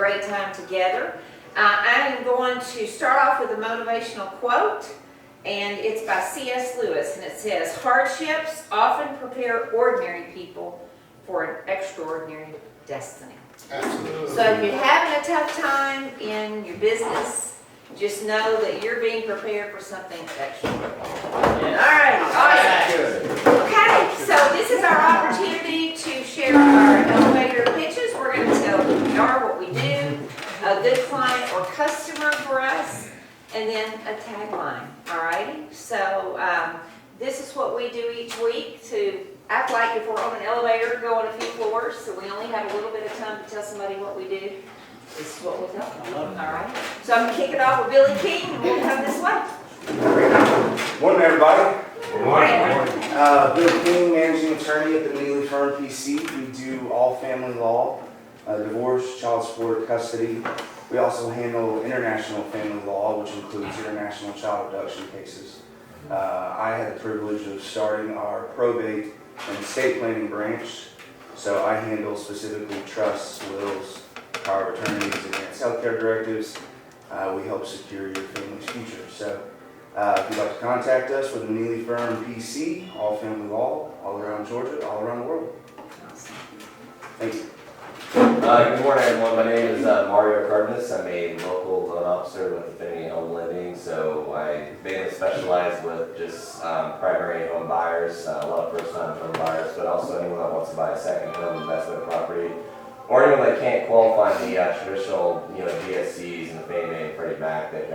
great time together. I am going to start off with a motivational quote, and it's by C.S. Lewis, and it says, "Hardships often prepare ordinary people for an extraordinary destiny." Absolutely. So if you're having a tough time in your business, just know that you're being prepared for something extraordinary. All right, awesome. Okay, so this is our opportunity to share our elevator pitches. We're going to tell who we are, what we do, a good client or customer for us, and then a tagline. All righty. So this is what we do each week to act like if we're on an elevator going a few floors, so we only have a little bit of time to tell somebody what we do. This is what we tell them. All right. So I'm going to kick it off with Billy King, and we'll come this way. Morning, everybody. Good morning. Billy King, managing attorney at the Neely Firm PC. We do all family law, divorce, child support, custody. We also handle international family law, which includes international child abduction cases. I had the privilege of starting our probate and estate planning branch, so I handle specifically trusts, wills, power of attorneys, advanced healthcare directives. We help secure your family's future. So if you'd like to contact us with the Neely Firm PC, all family law, all around Georgia, all around the world. Thank you. Good morning, everyone. My name is Mario Caldwell. I'm a local loan officer with Affinity Home Lending. So I mainly specialize with just primary home buyers, a lot of first-time home buyers, but also anyone that wants to buy a second home investment property, or anyone that can't qualify in the traditional, GSEs and the Fannie Mae and Freddie Mac. I've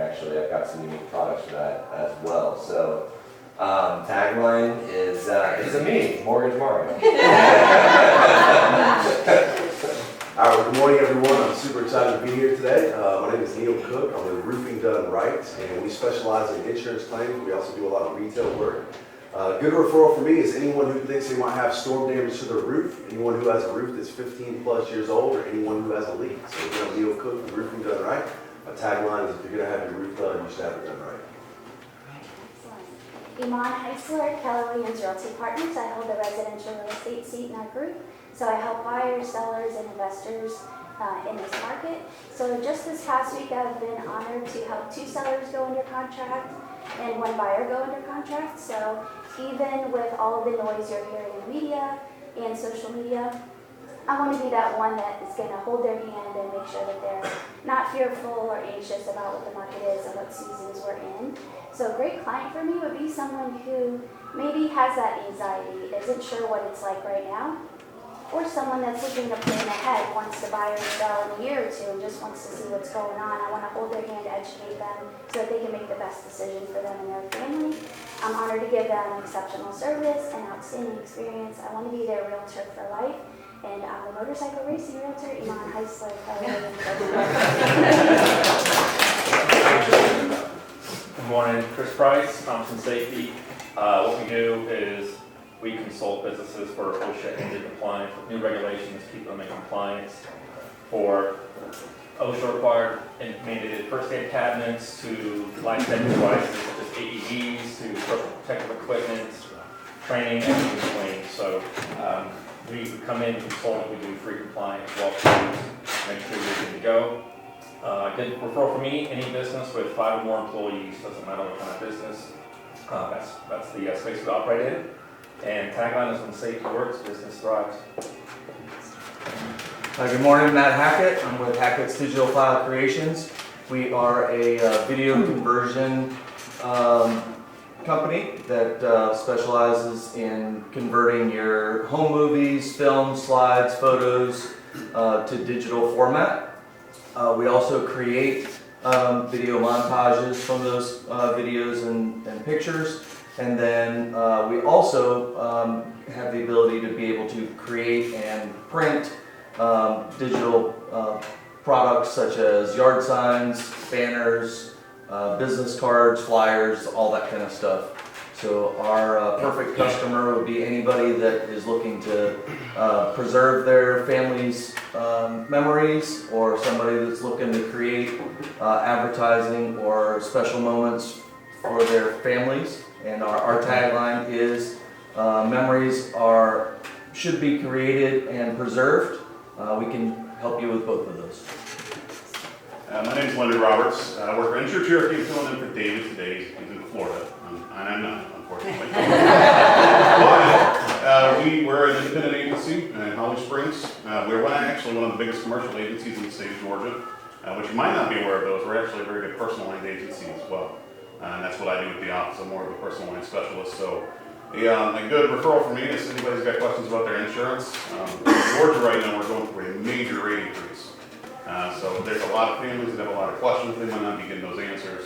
got some unique products for that as well. So tagline is a me, Mortgage Mario. All right, well, good morning, everyone. I'm super excited to be here today. My name is Neil Cook. I'm with Roofing Done Right, and we specialize in insurance claims. We also do a lot of retail work. Good referral for me is anyone who thinks they might have storm damage to their roof, anyone who has a roof that's 15 plus years old, or anyone who has a leak. So, Neil Cook with Roofing Done Right. My tagline is, if you're going to have your roof done, you should have it done right. Iman Heisler, Keller Williams Realty Partners. I hold the residential real estate seat in our group, so I help buyers, sellers, and investors in this market. So just this past week, I've been honored to help 2 sellers go under contract and 1 buyer go under contract. So even with all of the noise you're hearing in media and social media, I want to be that one that is going to hold their hand and make sure that they're not fearful or anxious about what the market is and what seasons we're in. So a great client for me would be someone who maybe has that anxiety, isn't sure what it's like right now, or someone that's looking to plan ahead, wants to buy or sell in a year or 2 and just wants to see what's going on. I want to hold their hand, educate them so that they can make the best decision for them and their family. I'm honored to give them exceptional service and outstanding experience. I want to be their realtor for life. And I'm the motorcycle racing realtor, Iman Heisler. Good morning, Chris Price, Thompson Safety. What we do is we consult businesses for OSHA and compliance with new regulations, keep them in compliance for OSHA required and mandated first aid cabinets to life-saving devices such as AEDs to personal protective equipment, training, and between. So we come in, consult, we do free compliance, walkthroughs, make sure you're good to go. Good referral for me, any business with 5 or more employees, doesn't matter what kind of business. That's the space we operate in. And tagline is, when safety works, business thrives. Good morning, Matt Hackett. I'm with Hackett's Digital File Creations. We are a video conversion company that specializes in converting your home movies, films, slides, photos to digital format. We also create video montages from those videos and pictures. And then we also have the ability to be able to create and print digital products such as yard signs, banners, business cards, flyers, all that kind of stuff. So our perfect customer would be anybody that is looking to preserve their family's memories, or somebody that's looking to create advertising or special moments for their families. And our tagline is memories should be created and preserved. We can help you with both of those. My name is Leonard Roberts. I work for Insured Cherokee. I'm filling in for David today. He's in Florida, and I'm not, unfortunately. But we're an independent agency in Holly Springs. We're actually one of the biggest commercial agencies in the state of Georgia, which you might not be aware of those. We're actually a very good personal line agency as well. And that's what I do at the office. I'm more of a personal line specialist. So a good referral for me is if anybody's got questions about their insurance. In Georgia right now, we're going through a major rate increase. So there's a lot of families that have a lot of questions. They might not be getting those answers.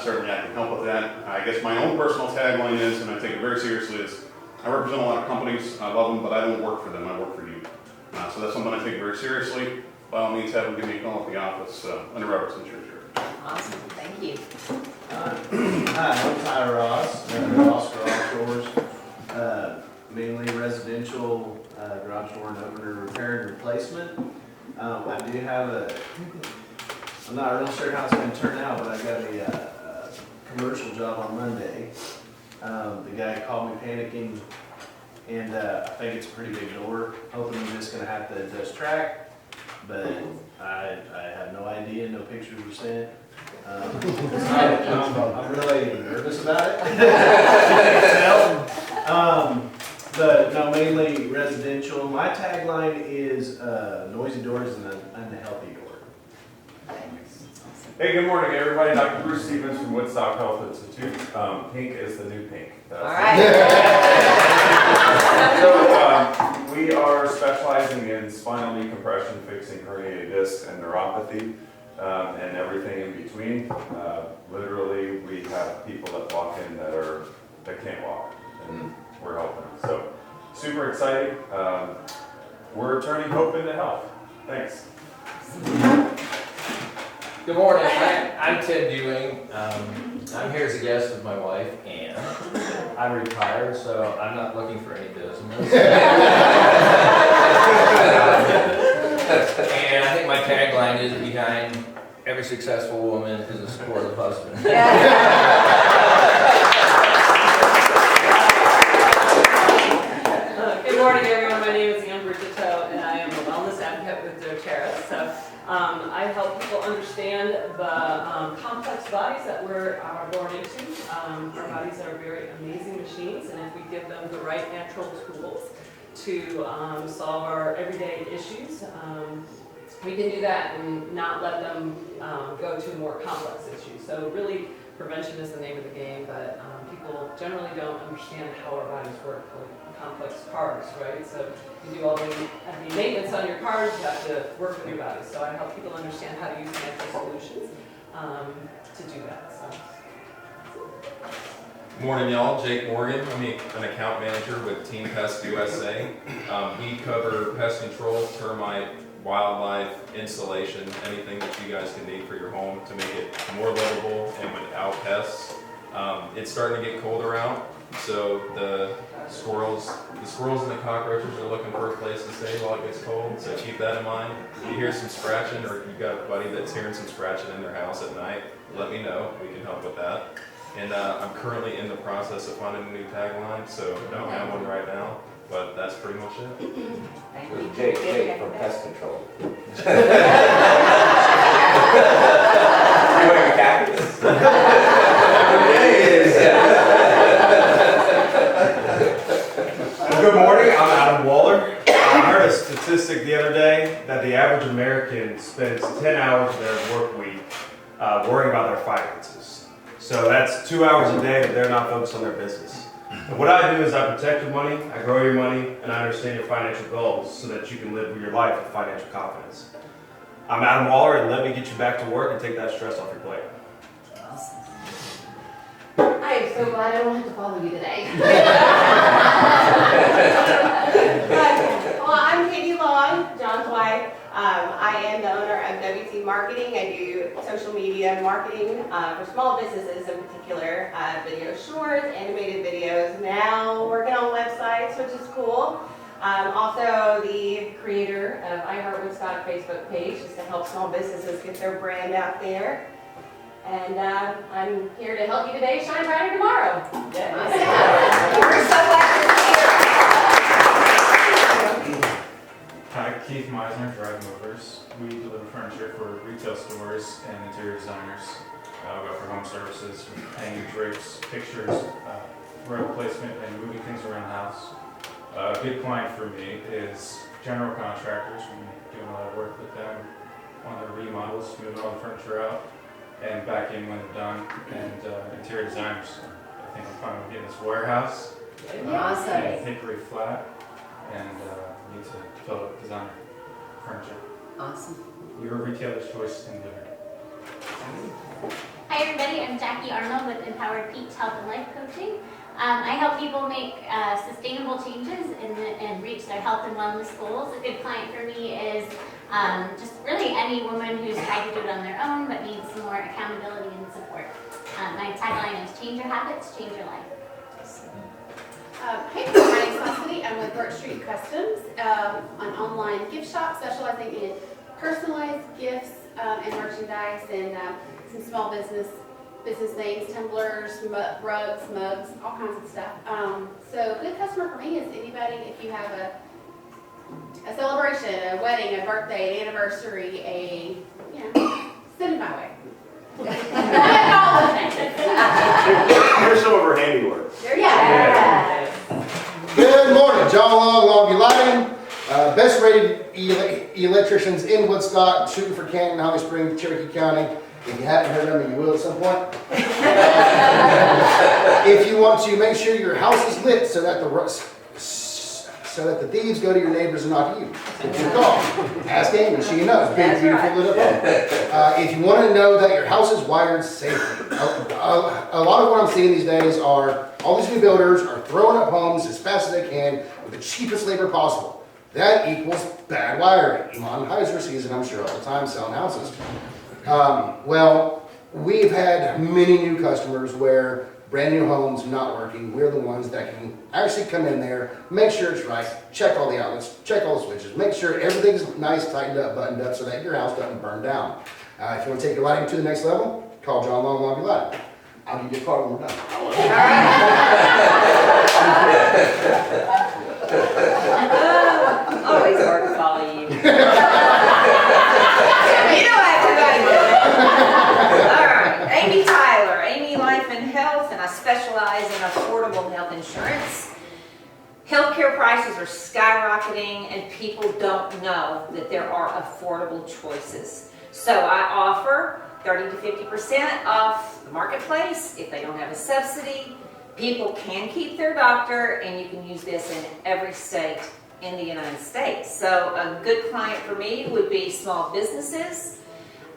Certainly I can help with that. I guess my own personal tagline is, and I take it very seriously, is I represent a lot of companies. I love them, but I don't work for them. I work for you. So that's something I take very seriously. By all means, have them give me a call at the office under Roberts Insurance. Awesome, thank you. Hi, I'm Ty Ross, Ross Garage Doors, mainly residential garage door and opener repair and replacement. I do have I'm not real sure how it's going to turn out, but I got a commercial job on Monday. The guy called me panicking, and I think it's a pretty big door. Hoping I'm just going to have to Dutch track, but I have no idea, no pictures were sent. I'm really nervous about it. But no, mainly residential. My tagline is noisy doors and a healthy door. Hey, good morning, everybody. Dr. Bruce Stevens from Woodstock Health Institute. Pink is the new pink. All right. So we are specializing in spinal decompression, fixing herniated discs and neuropathy, and everything in between. Literally, we have people that walk in that can't walk, and we're helping them. So super exciting. We're turning hope into health. Thanks. Good morning, I'm Ted Ewing. I'm here as a guest with my wife, Ann. I'm retired, so I'm not looking for any business. And I think my tagline is behind every successful woman is a supportive husband. Good morning, everyone. My name is Ann Bridgetto, and I am a wellness advocate with doTERRA. So I help people understand the complex bodies that we're born into. Our bodies are very amazing machines, and if we give them the right natural tools to solve our everyday issues, we can do that and not let them go to more complex issues. So really, prevention is the name of the game, but people generally don't understand how our bodies work, like complex cars, right? So you do all the maintenance on your cars, you have to work with your body. So I help people understand how to use natural solutions to do that. Good morning, y'all. Jake Morgan. I'm an account manager with Team Pest USA. We cover pest control, termite, wildlife, insulation, anything that you guys can need for your home to make it more livable and without pests. It's starting to get colder out, so the squirrels and the cockroaches are looking for a place to stay while it gets cold, so keep that in mind. If you hear some scratching, or if you've got a buddy that's hearing some scratching in their house at night, let me know. We can help with that. And I'm currently in the process of finding a new tagline, so I don't have one right now, but that's pretty much it. Thank you. Jake from Pest Control. Good morning, I'm Adam Waller. I heard a statistic the other day that the average American spends 10 hours of their work week worrying about their finances. So that's 2 hours a day that they're not focused on their business. And what I do is I protect your money, I grow your money, and I understand your financial goals so that you can live your life with financial confidence. I'm Adam Waller, and let me get you back to work and take that stress off your plate. I am so glad I don't have to follow you today. Well, I'm Katie Long, John's wife. I am the owner of WT Marketing. I do social media marketing for small businesses in particular, video shorts, animated videos, now working on websites, which is cool. Also the creator of I Heart Woodstock Facebook page, just to help small businesses get their brand out there. And I'm here to help you today, shine brighter tomorrow. Yeah. We're so glad you're here. Hi, Keith Meisner, Drive Movers. We deliver furniture for retail stores and interior designers. We offer home services, from hanging drapes, pictures, rug placement, and moving things around the house. A big client for me is general contractors. We're doing a lot of work with them on their remodels, moving all the furniture out and back in when they're done, and interior designers. I think I'm finally getting this warehouse in Hickory Flat, and need to develop designer furniture. Awesome. You're a retailer's choice in dinner. Hi everybody, I'm Jackie Arnold with Empowered Peaks Health and Life Coaching. I help people make sustainable changes and reach their health and wellness goals. A good client for me is just really any woman who's tried to do it on their own but needs some more accountability and support. My tagline is change your habits, change your life. Hey, my name's Cassidy. I'm with Birch Street Customs, an online gift shop specializing in personalized gifts and merchandise and some small business things, tumblers, rugs, mugs, all kinds of stuff. So a good customer for me is anybody, if you have a celebration, a wedding, a birthday, an anniversary, send it my way. Here's some of her handiwork. Yeah. Good morning, John Long, Longview Lighting. Best rated electricians in Woodstock, shooting for Canton, Holly Springs, Cherokee County. If you haven't heard of them, you will at some point. If you want to make sure your house is lit so that the thieves go to your neighbors and not you, give you a call. Ask Amy, she knows. Big, beautiful lit up home. If you want to know that your house is wired safely, a lot of what I'm seeing these days are all these new builders are throwing up homes as fast as they can with the cheapest labor possible. That equals bad wiring. Iman Heiser sees it, I'm sure, all the time selling houses. Well, we've had many new customers where brand new homes not working. We're the ones that can actually come in there, make sure it's right, check all the outlets, check all the switches, make sure everything's nice, tightened up, buttoned up so that your house doesn't burn down. If you want to take your lighting to the next level, call John Long, Longview Lighting. I'll give you a card when we're done. Always hard to follow you. You know everybody. All right, Amy Tyler, Amy Life and Health, and I specialize in affordable health insurance. Healthcare prices are skyrocketing and people don't know that there are affordable choices. So I offer 30 to 50% off the marketplace if they don't have a subsidy. People can keep their doctor, and you can use this in every state in the United States. So a good client for me would be small businesses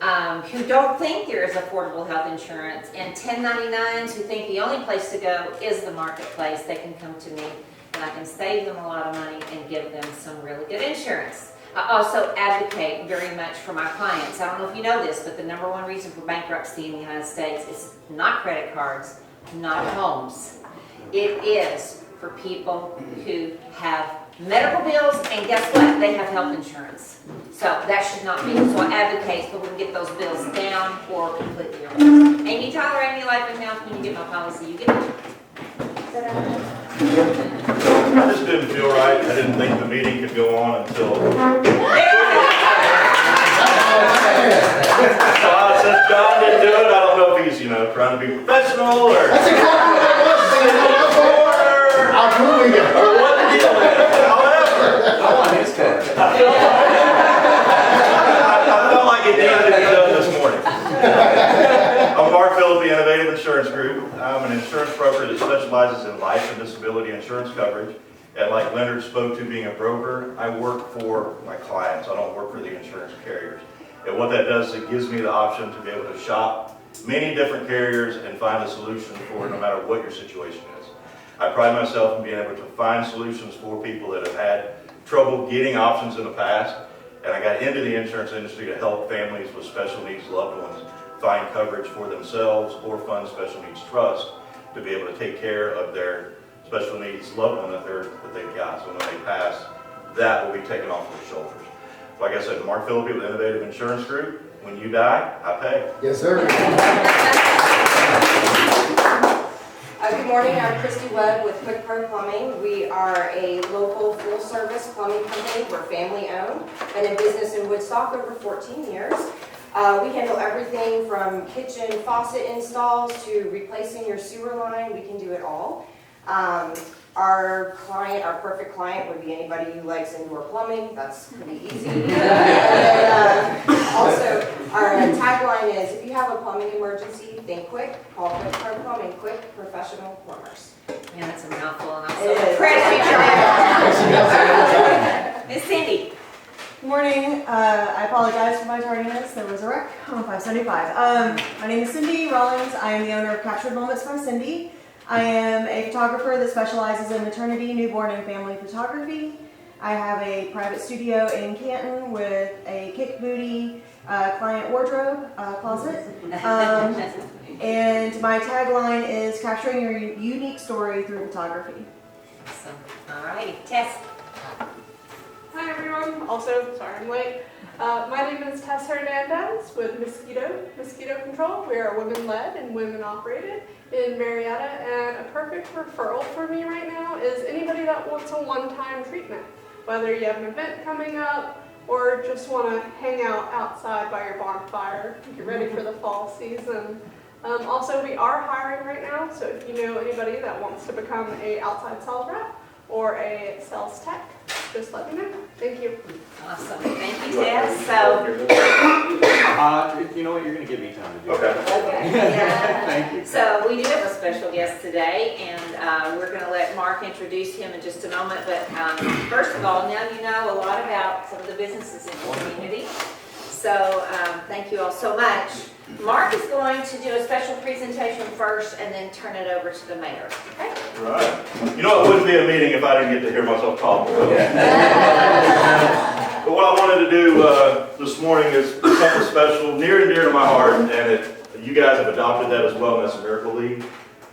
who don't think there is affordable health insurance, and 1099s who think the only place to go is the marketplace. They can come to me and I can save them a lot of money and give them some really good insurance. I also advocate very much for my clients. I don't know if you know this, but the #1 reason for bankruptcy in the United States is not credit cards, not homes. It is for people who have medical bills, and guess what? They have health insurance. So that should not be. So I advocate so we can get those bills down or completely erased. Amy Tyler, Amy Life and Health, when you get my policy, you get it. I just didn't feel right. I didn't think the meeting could go on until. Since John didn't do it, I don't know if he's, trying to be professional or. That's exactly what I was saying. Or what the deal is. However, I want his card. I felt like it needed to be done this morning. I'm Mark Phillip, the Innovative Insurance Group. I'm an insurance broker that specializes in life and disability insurance coverage. And like Leonard spoke to, being a broker, I work for my clients. I don't work for the insurance carriers. And what that does is it gives me the option to be able to shop many different carriers and find a solution for no matter what your situation is. I pride myself in being able to find solutions for people that have had trouble getting options in the past. And I got into the insurance industry to help families with special needs loved ones find coverage for themselves or fund special needs trust to be able to take care of their special needs loved one that they've got. So when they pass, that will be taken off their shoulders. Like I said, Mark Phillip with Innovative Insurance Group. When you die, I pay. Yes, sir. Good morning, I'm Christy Webb with Quick Pro Plumbing. We are a local full-service plumbing company. We're family-owned. Been in business in Woodstock over 14 years. We handle everything from kitchen faucet installs to replacing your sewer line. We can do it all. Our perfect client would be anybody who likes indoor plumbing. That's pretty easy. And then, also, our tagline is, if you have a plumbing emergency, think quick, call Quick Pro Plumbing, quick, professional plumbers. Man, that's a mouthful, and I'm It so is. impressed with you. Miss Cindy. Good morning. I apologize for my tardiness. There was a wreck on 575. My name is Cindy Rollins. I am the owner of Captured Moments by Cindy. I am a photographer that specializes in maternity, newborn, and family photography. I have a private studio in Canton with a kick booty client wardrobe closet. And my tagline is capturing your unique story through photography. Awesome. All righty, Tess. Hi everyone, also, sorry I'm late. My name is Tess Hernandez with Mosquito Control. We are women-led and women-operated in Marietta, and a perfect referral for me right now is anybody that wants a one-time treatment. Whether you have an event coming up or just want to hang out outside by your bonfire, get ready for the fall season. Also, we are hiring right now, so if you know anybody that wants to become a outside sales rep or a sales tech, just let me know. Thank you. Awesome. Thank you, Tess. So, You know what, you're gonna give me time to do Okay. yeah. Thank you. So we do have a special guest today, and we're going to let Mark introduce him in just a moment. But first of all, now you know a lot about some of the businesses in the community. So thank you all so much. Mark is going to do a special presentation first, and then turn it over to the mayor. Okay? Right. You know, it wouldn't be a meeting if I didn't get to hear myself talk. But what I wanted to do this morning is something special, near and dear to my heart, and you guys have adopted that as well, and that's the Miracle League.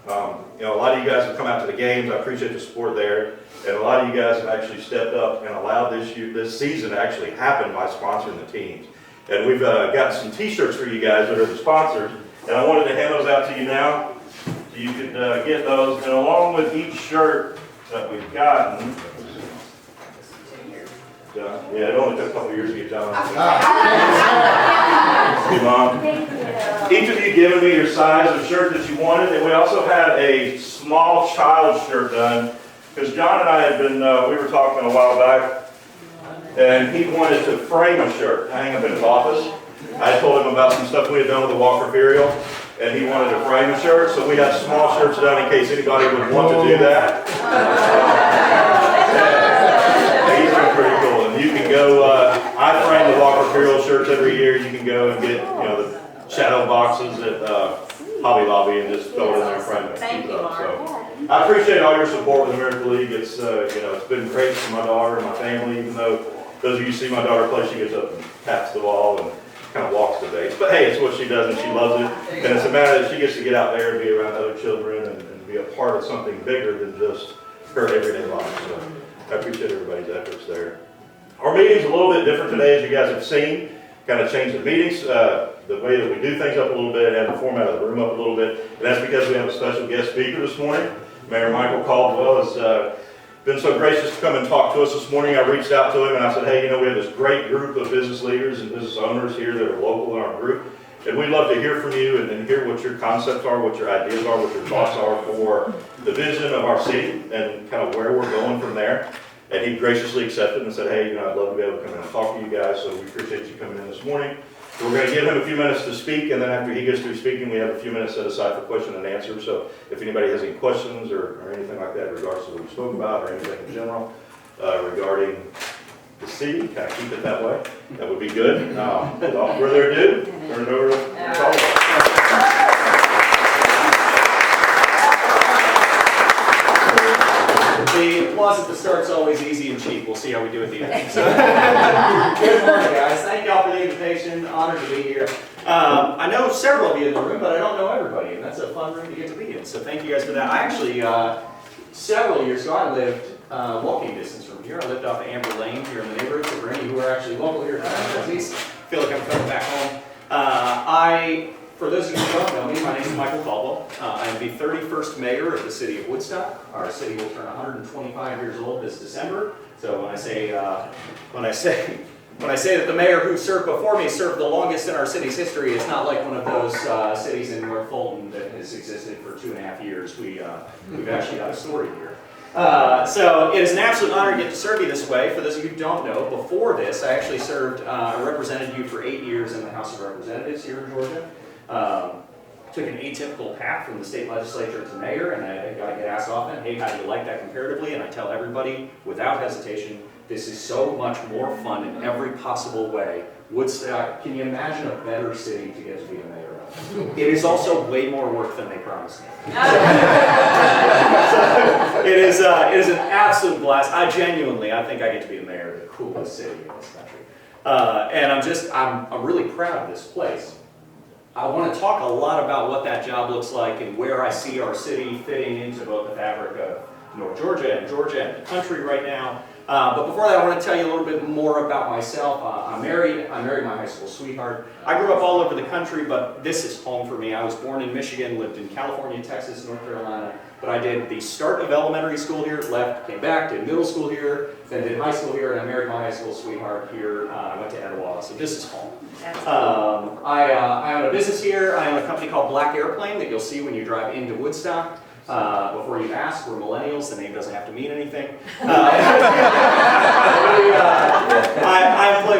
You know, a lot of you guys have come out to the games. I appreciate the support there, and a lot of you guys have actually stepped up and allowed this season to actually happen by sponsoring the teams. And we've got some T-shirts for you guys that are the sponsors, and I wanted to hand those out to you now, so you could get those. And along with each shirt that we've gotten. Yeah, it only took a couple years to get done. Hey, Mom. Thank you. Each of you given me your size of shirt that you wanted, and we also had a small child shirt done, because John and I had been, we were talking a while back, and he wanted to frame a shirt, hang up in his office. I told him about some stuff we had done with the Walker Burial, and he wanted to frame a shirt, so we had small shirts done in case anybody would want to do that. These are pretty cool, and you can go, I frame the Walker Burial shirts every year. You can go and get, you know, the shadow boxes at Hobby Lobby and just throw it in there and frame it. Thank you, Mark. So, I appreciate all your support with the Miracle League. It's, you know, it's been great for my daughter and my family, even though those of you see my daughter play, she gets up and taps the wall and kind of walks the base. But hey, it's what she does and she loves it. And it's a matter that she gets to get out there and be around other children and be a part of something bigger than just her everyday life. So I appreciate everybody's efforts there. Our meeting's a little bit different today, as you guys have seen. Kind of changed the meetings, the way that we do things up a little bit, and the format of the room up a little bit. And that's because we have a special guest speaker this morning. Mayor Michael Caldwell has been so gracious to come and talk to us this morning. I reached out to him and I said, hey, you know, we have this great group of business leaders and business owners here that are local in our group. And we'd love to hear from you and hear what your concepts are, what your ideas are, what your thoughts are for the vision of our city and kind of where we're going from there. And he graciously accepted and said, hey, you know, I'd love to be able to come in and talk to you guys, so we appreciate you coming in this morning. We're going to give him a few minutes to speak, and then after he gets through speaking, we have a few minutes set aside for question and answer. So if anybody has any questions or anything like that in regards to what we spoke about or anything in general regarding the city, kind of keep it that way, that would be good. Without further ado, turn it over to Caldwell. The applause at the start's always easy and cheap. We'll see how we do at the end. So, good morning, guys. Thank y'all for the invitation. Honored to be here. I know several of you in the room, but I don't know everybody, and that's a fun room to get to be in. So thank you guys for that. I actually, several years ago, I lived walking distance from here. I lived off of Amber Lane here in the neighborhood. So for any who are actually local here, at least feel like I'm coming back home. For those of you who don't know me, my name is Michael Caldwell. I am the 31st mayor of the city of Woodstock. Our city will turn 125 years old this December. So when I say when I say that the mayor who served before me served the longest in our city's history, it's not like one of those cities in North Fulton that has existed for 2.5 years. We've actually got a story here. So it is an absolute honor to get to serve you this way. For those of you who don't know, before this, I actually served, represented you for 8 years in the House of Representatives here in Georgia. Took an atypical path from the state legislature to mayor, and I get asked often, hey, how do you like that comparatively? And I tell everybody, without hesitation, this is so much more fun in every possible way. Woodstock, can you imagine a better city to get to be the mayor of? It is also way more work than they promised me. It is an absolute blast. I think I get to be the mayor of the coolest city in this country. And I'm really proud of this place. I want to talk a lot about what that job looks like and where I see our city fitting into both the fabric of North Georgia and the country right now. But before that, I want to tell you a little bit more about myself. I'm married my high school sweetheart. I grew up all over the country, but this is home for me. I was born in Michigan, lived in California, Texas, North Carolina. But I did the start of elementary school here, left, came back, did middle school here, then did high school here, and I married my high school sweetheart here. I went to Etowah, so this is home. I own a business here. I own a company called Black Airplane that you'll see when you drive into Woodstock. Before you ask, we're millennials. The name doesn't have to mean anything.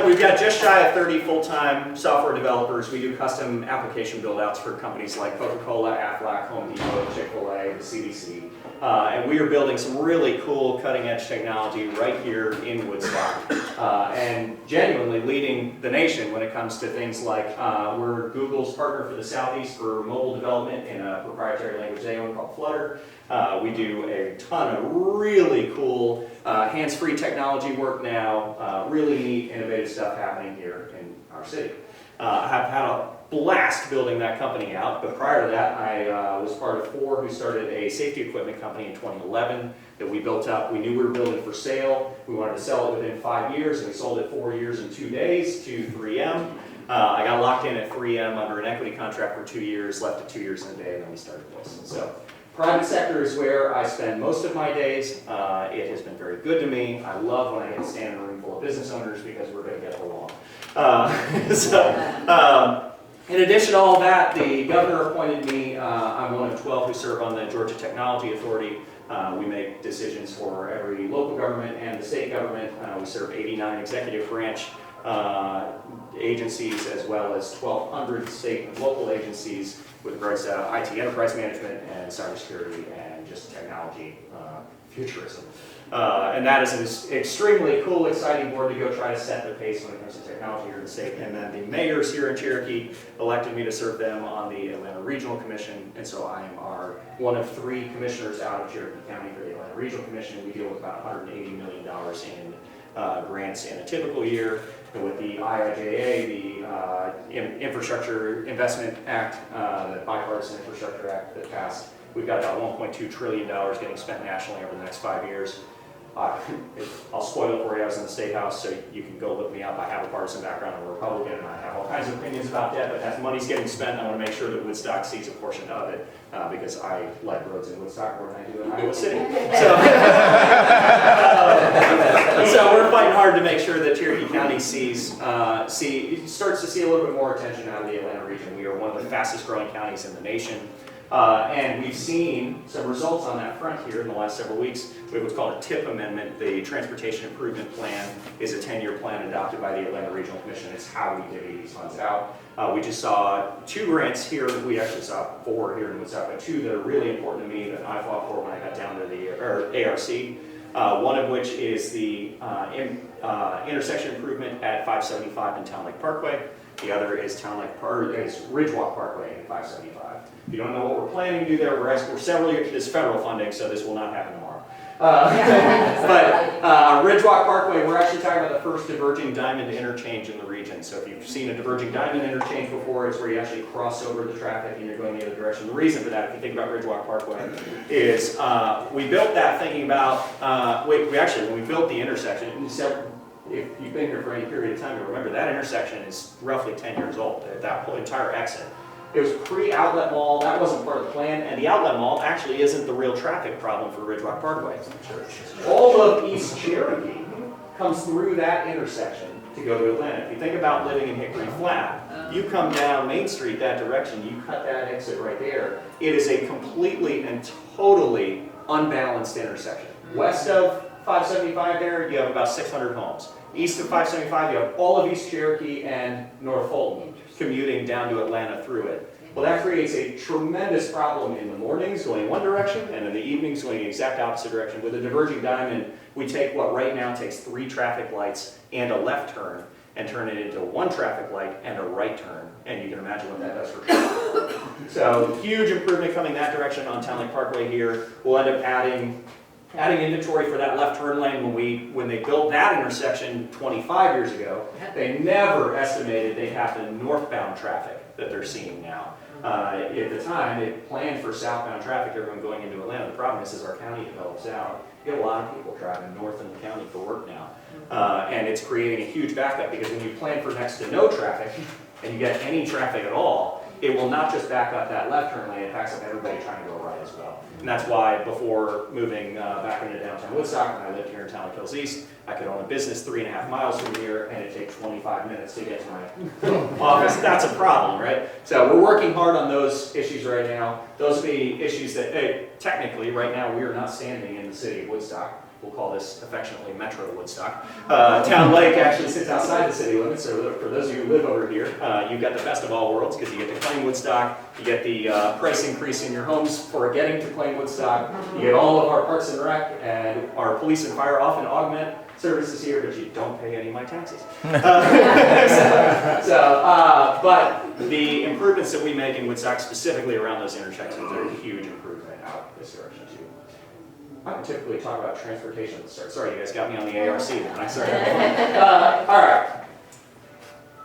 We've got just shy of 30 full-time software developers. We do custom application build-outs for companies like Coca-Cola, Aflac, Home Depot, Chick-fil-A, the CDC. And we are building some really cool cutting-edge technology right here in Woodstock. And genuinely leading the nation when it comes to things like we're Google's partner for the Southeast for mobile development in a proprietary language they own called Flutter. We do a ton of really cool hands-free technology work now, really neat, innovative stuff happening here in our city. I have had a blast building that company out, but prior to that, I was part of four who started a safety equipment company in 2011 that we built up. We knew we were building for sale. We wanted to sell it within 5 years, and we sold it 4 years and 2 days to 3M. I got locked in at 3M under an equity contract for 2 years, left at 2 years and a day, and then we started this. So, private sector is where I spend most of my days. It has been very good to me. I love when I get to stand in a room full of business owners because we're going to get along. In addition to all that, the governor appointed me. I'm one of 12 who serve on the Georgia Technology Authority. We make decisions for every local government and the state government. We serve 89 executive branch agencies as well as 1,200 state and local agencies with regards to IT enterprise management and cybersecurity and just technology futurism. And that is an extremely cool, exciting board to go try to set the pace when it comes to technology here in the state. And then the mayors here in Cherokee elected me to serve them on the Atlanta Regional Commission. And so I am one of 3 commissioners out of Cherokee County for the Atlanta Regional Commission. We deal with about $180 million in grants in a typical year. And with the IIJA, the Infrastructure Investment Act, the Bipartisan Infrastructure Act that passed, we've got about $1.2 trillion getting spent nationally over the next 5 years. I'll spoil it for you. I was in the State House, so you can go look me up. I have a partisan background. I'm a Republican, and I have all kinds of opinions about that, but as money's getting spent, I want to make sure that Woodstock sees a portion of it, because I like roads in Woodstock more than I do in Iowa City. So we're fighting hard to make sure that Cherokee County starts to see a little bit more attention out of the Atlanta region. We are one of the fastest growing counties in the nation. And we've seen some results on that front here in the last several weeks. We have what's called a TIP amendment. The Transportation Improvement Plan is a 10-year plan adopted by the Atlanta Regional Commission. It's how we divvy these funds out. We just saw 2 grants here. We actually saw 4 here in Woodstock, but 2 that are really important to me that I fought for when I got down to the ARC. One of which is the intersection improvement at 575 and Town Lake Parkway. The other is Ridgewalk Parkway and 575. If you don't know what we're planning to do there, we're several years, this is federal funding, so this will not happen tomorrow. But Ridgewalk Parkway, we're actually talking about the first diverging diamond interchange in the region. So if you've seen a diverging diamond interchange before, it's where you actually cross over the traffic and you're going the other direction. The reason for that, if you think about Ridgewalk Parkway, is we built that thinking about, when we built the intersection, if you've been here for any period of time, you'll remember that intersection is roughly 10 years old, that whole entire exit. It was pre-outlet mall, that wasn't part of the plan, and the outlet mall actually isn't the real traffic problem for Ridgewalk Parkway. All of East Cherokee comes through that intersection to go to Atlanta. If you think about living in Hickory Flat, you come down Main Street that direction, you cut that exit right there. It is a completely and totally unbalanced intersection. West of 575 there, you have about 600 homes. East of 575, you have all of East Cherokee and North Fulton commuting down to Atlanta through it. Well, that creates a tremendous problem in the mornings going one direction and in the evenings going the exact opposite direction. With a diverging diamond, we take what right now takes 3 traffic lights and a left turn and turn it into 1 traffic light and a right turn. And you can imagine what that does for traffic. So huge improvement coming that direction on Town Lake Parkway here. We'll end up adding inventory for that left turn lane. When they built that intersection 25 years ago, they never estimated they'd have the northbound traffic that they're seeing now. At the time, they planned for southbound traffic, everyone going into Atlanta. The problem is, as our county develops out, you get a lot of people driving north in the county for work now. And it's creating a huge backup, because when you plan for next to no traffic, and you get any traffic at all, it will not just back up that left turn lane, it backs up everybody trying to go right as well. And that's why before moving back into downtown Woodstock, when I lived here in Town Lake Hills East, I could own a business 3.5 miles from here, and it'd take 25 minutes to get to my office. That's a problem, right? So we're working hard on those issues right now. Those will be issues that, technically, right now, we are not standing in the city of Woodstock. We'll call this affectionately Metro Woodstock. Town Lake actually sits outside the city limits, so for those of you who live over here, you've got the best of all worlds, because you get to claim Woodstock, you get the price increase in your homes for getting to claim Woodstock, you get all of our parks and rec, and our police and fire often augment services here, but you don't pay any of my taxes. But the improvements that we make in Woodstock, specifically around those intersections, are a huge improvement out this direction too. I don't typically talk about transportation at the start. Sorry, you guys got me on the ARC when I started. All right.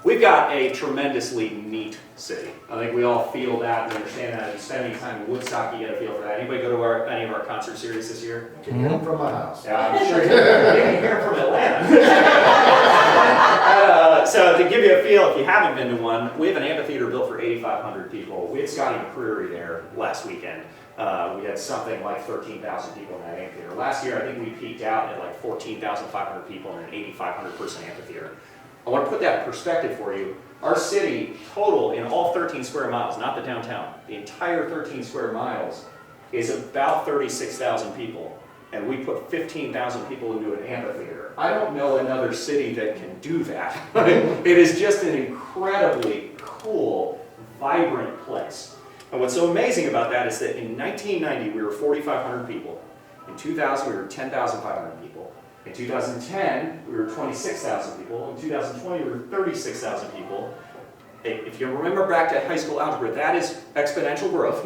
We've got a tremendously neat city. I think we all feel that and understand that. And spending time in Woodstock, you get a feel for that. Anybody go to any of our concert series this year? I can hear them from my house. Yeah, I'm sure you can hear them from Atlanta. So to give you a feel, if you haven't been to one, we have an amphitheater built for 8,500 people. We had Scotty McCreery there last weekend. We had something like 13,000 people in that amphitheater. Last year, I think we peaked out at like 14,500 people in an 8,500 person amphitheater. I want to put that in perspective for you. Our city total in all 13 square miles, not the downtown, the entire 13 square miles is about 36,000 people. And we put 15,000 people into an amphitheater. I don't know another city that can do that. It is just an incredibly cool, vibrant place. And what's so amazing about that is that in 1990, we were 4,500 people. In 2000, we were 10,500 people. In 2010, we were 26,000 people. In 2020, we were 36,000 people. If you remember back to high school algebra, that is exponential growth.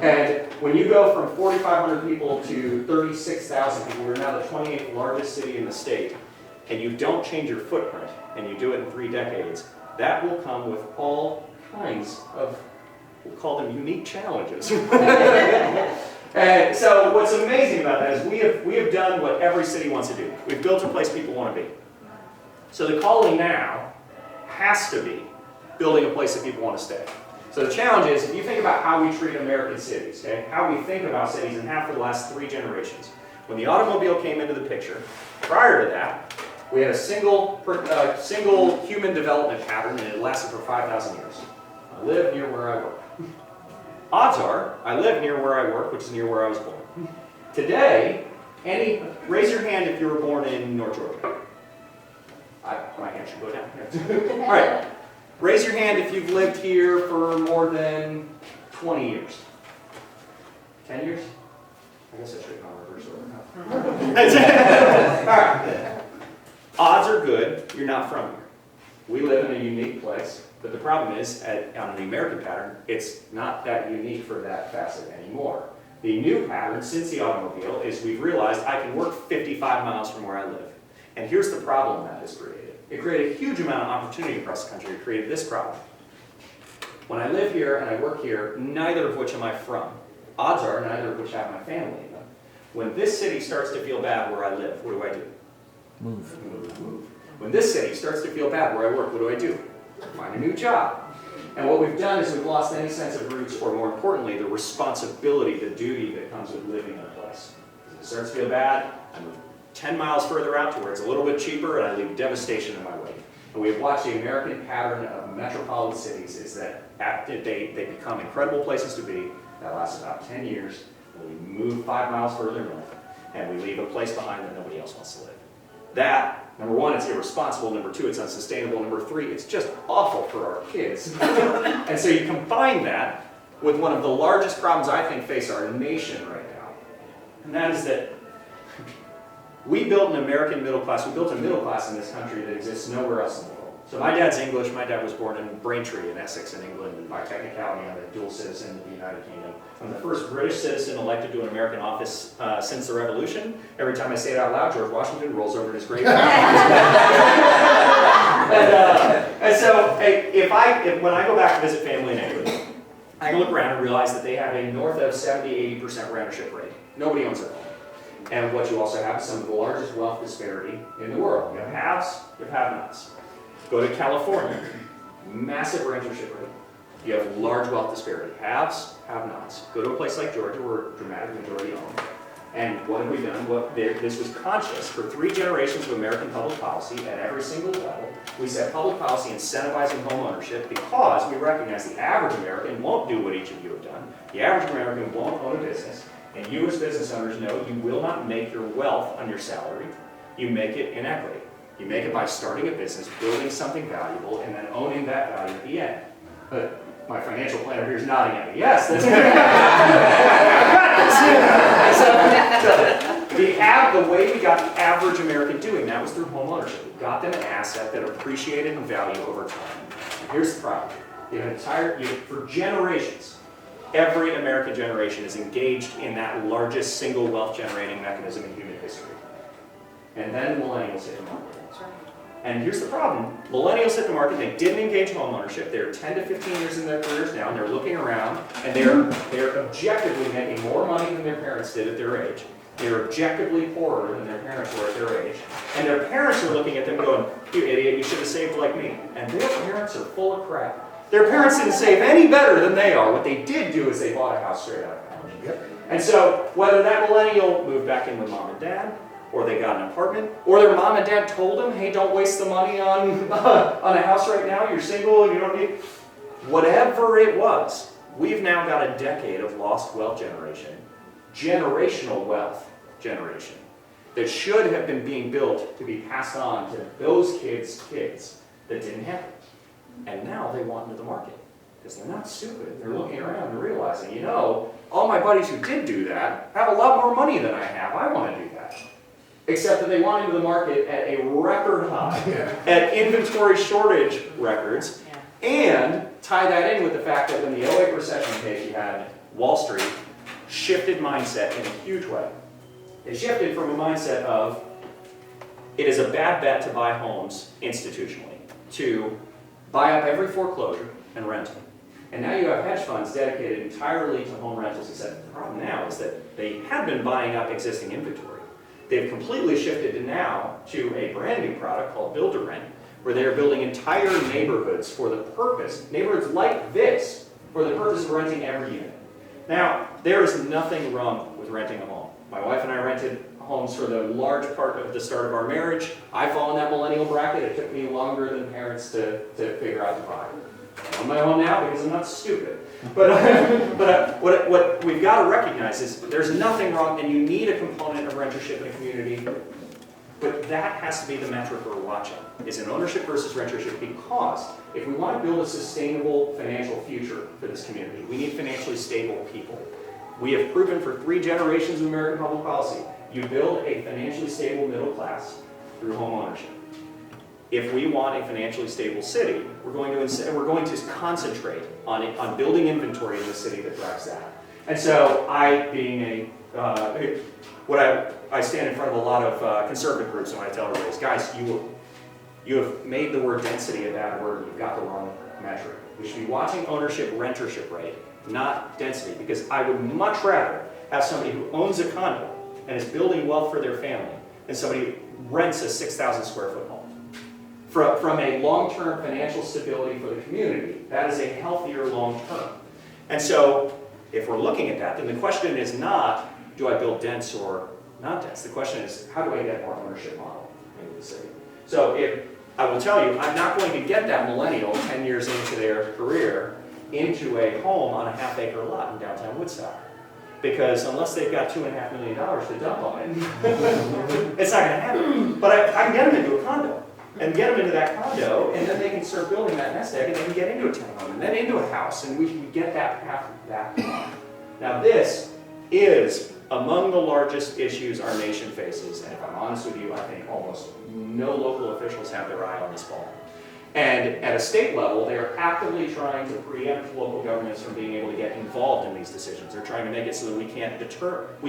And when you go from 4,500 people to 36,000 people, we're now the 28th largest city in the state, and you don't change your footprint, and you do it in 3 decades, that will come with all kinds of, we'll call them unique challenges. And so what's amazing about that is we have done what every city wants to do. We've built a place people want to be. So the calling now has to be building a place that people want to stay. So the challenge is, if you think about how we treat American cities, okay, how we think about cities and have for the last 3 generations. When the automobile came into the picture, prior to that, we had a single human development pattern, and it lasted for 5,000 years. I live near where I work. Odds are, I live near where I work, which is near where I was born. Today, raise your hand if you were born in North Georgia. My hand should go down. All right. Raise your hand if you've lived here for more than 20 years. 10 years? I guess I should have gone reverse order. All right. Odds are good you're not from here. We live in a unique place, but the problem is, on the American pattern, it's not that unique for that facet anymore. The new pattern since the automobile is we've realized I can work 55 miles from where I live. And here's the problem that has created. It created a huge amount of opportunity across the country. It created this problem. When I live here and I work here, neither of which am I from. Odds are neither of which have my family in them. When this city starts to feel bad where I live, what do? Move. When this city starts to feel bad where I work, what do? Find a new job. And what we've done is we've lost any sense of roots, or more importantly, the responsibility, the duty that comes with living in a place. If it starts to feel bad, I move 10 miles further out to where it's a little bit cheaper, and I leave devastation in my wake. And we've watched the American pattern of metropolitan cities is that they become incredible places to be. That lasts about 10 years, and we move 5 miles further north, and we leave a place behind that nobody else wants to live. That, number one, it's irresponsible. Number two, it's unsustainable. Number three, it's just awful for our kids. And so you combine that with one of the largest problems I think face our nation right now, and that is that we built an American middle class. We built a middle class in this country that exists nowhere else in the world. So my dad's English. My dad was born in Braintree in Essex in England, and by technicality I'm a dual citizen of the United Kingdom. I'm the first British citizen elected to an American office since the Revolution. Every time I say it out loud, George Washington rolls over in his grave. And so when I go back to visit family in England, I can look around and realize that they have a north of 70-80% rentership rate. Nobody owns their home. And what you also have is some of the largest wealth disparity in the world. You have haves, you have have-nots. Go to California, massive rentership rate. You have large wealth disparity. Haves, have-nots. Go to a place like Georgia, where dramatic majority own. And what have we done? This was conscious. For 3 generations of American public policy at every single level, we set public policy incentivizing home ownership because we recognize the average American won't do what each of you have done. The average American won't own a business. And you as business owners know you will not make your wealth on your salary. You make it in equity. You make it by starting a business, building something valuable, and then owning that value at the end. But my financial planner here is nodding at me. Yes, that's good. The way we got the average American doing that was through home ownership. We got them an asset that appreciated in value over time. And here's the problem. For generations, every American generation is engaged in that largest single wealth generating mechanism in human history. And then millennials hit the market. And here's the problem. Millennials hit the market, they didn't engage home ownership. They're 10 to 15 years in their careers now, and they're looking around, and they're objectively making more money than their parents did at their age. They're objectively poorer than their parents were at their age. And their parents are looking at them going, you idiot, you should have saved like me. And their parents are full of crap. Their parents didn't save any better than they are. What they did do is they bought a house straight out of college. Yep. And so whether that millennial moved back in with mom and dad, or they got an apartment, or their mom and dad told them, hey, don't waste the money on a house right now, you're single, you don't need... Whatever it was, we've now got a decade of lost wealth generation, generational wealth generation, that should have been being built to be passed on to those kids' kids that didn't happen. And now they want into the market, because they're not stupid. They're looking around and realizing, you know, all my buddies who did do that have a lot more money than I have. I want to do that. Except that they want into the market at a record high, at inventory shortage records, and tie that in with the fact that when the 08 recession came, you had Wall Street shifted mindset in a huge way. It shifted from a mindset of, it is a bad bet to buy homes institutionally, to buy up every foreclosure and rent them. And now you have hedge funds dedicated entirely to home rentals, except the problem now is that they have been buying up existing inventory. They've completely shifted now to a brand new product called Build-to-Rent, where they're building entire neighborhoods for the purpose, neighborhoods like this, for the purpose of renting every unit. Now, there is nothing wrong with renting a home. My wife and I rented homes for the large part of the start of our marriage. I fall in that millennial bracket. It took me longer than parents to figure out to buy. I'm on my own now because I'm not stupid. But what we've got to recognize is there's nothing wrong, and you need a component of rentership in a community, but that has to be the metric we're watching. Is an ownership versus rentership, because if we want to build a sustainable financial future for this community, we need financially stable people. We have proven for 3 generations of American public policy, you build a financially stable middle class through home ownership. If we want a financially stable city, we're going to concentrate on building inventory in the city that drives that. And so I, being I stand in front of a lot of conservative groups, and I tell everybody, guys, you have made the word density a bad word, and you've got the wrong metric. We should be watching ownership rentership rate, not density, because I would much rather have somebody who owns a condo and is building wealth for their family than somebody who rents a 6,000 square foot home. From a long-term financial stability for the community, that is a healthier long-term. And so, if we're looking at that, then the question is not, do I build dense or not dense. The question is, how do I get more ownership model into the city? So if, I will tell you, I'm not going to get that millennial 10 years into their career into a home on a half-acre lot in downtown Woodstock. Because unless they've got $2.5 million to dump on it, it's not going to happen. But I can get them into a condo, and get them into that condo, and then they can start building that nest egg, and they can get into a townhome, and then into a house, and we can get that path that long. Now this is among the largest issues our nation faces, and if I'm honest with you, I think almost no local officials have their eye on this ball. And at a state level, they are actively trying to preempt local governments from being able to get involved in these decisions. They're trying to make it so that we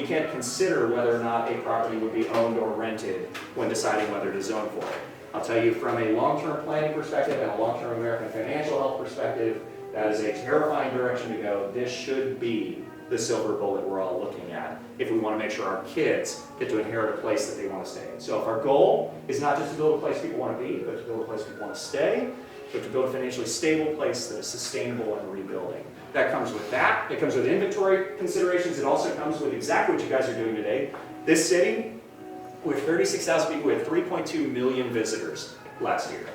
can't consider whether or not a property would be owned or rented when deciding whether to zone for it. I'll tell you from a long-term planning perspective and a long-term American financial health perspective, that is a terrifying direction to go. This should be the silver bullet we're all looking at if we want to make sure our kids get to inherit a place that they want to stay in. So if our goal is not just to build a place people want to be, but to build a place people want to stay, but to build a financially stable place that is sustainable and rebuilding. That comes with that. It comes with inventory considerations. It also comes with exactly what you guys are doing today. This city, with 36,000 people, we had 3.2 million visitors last year.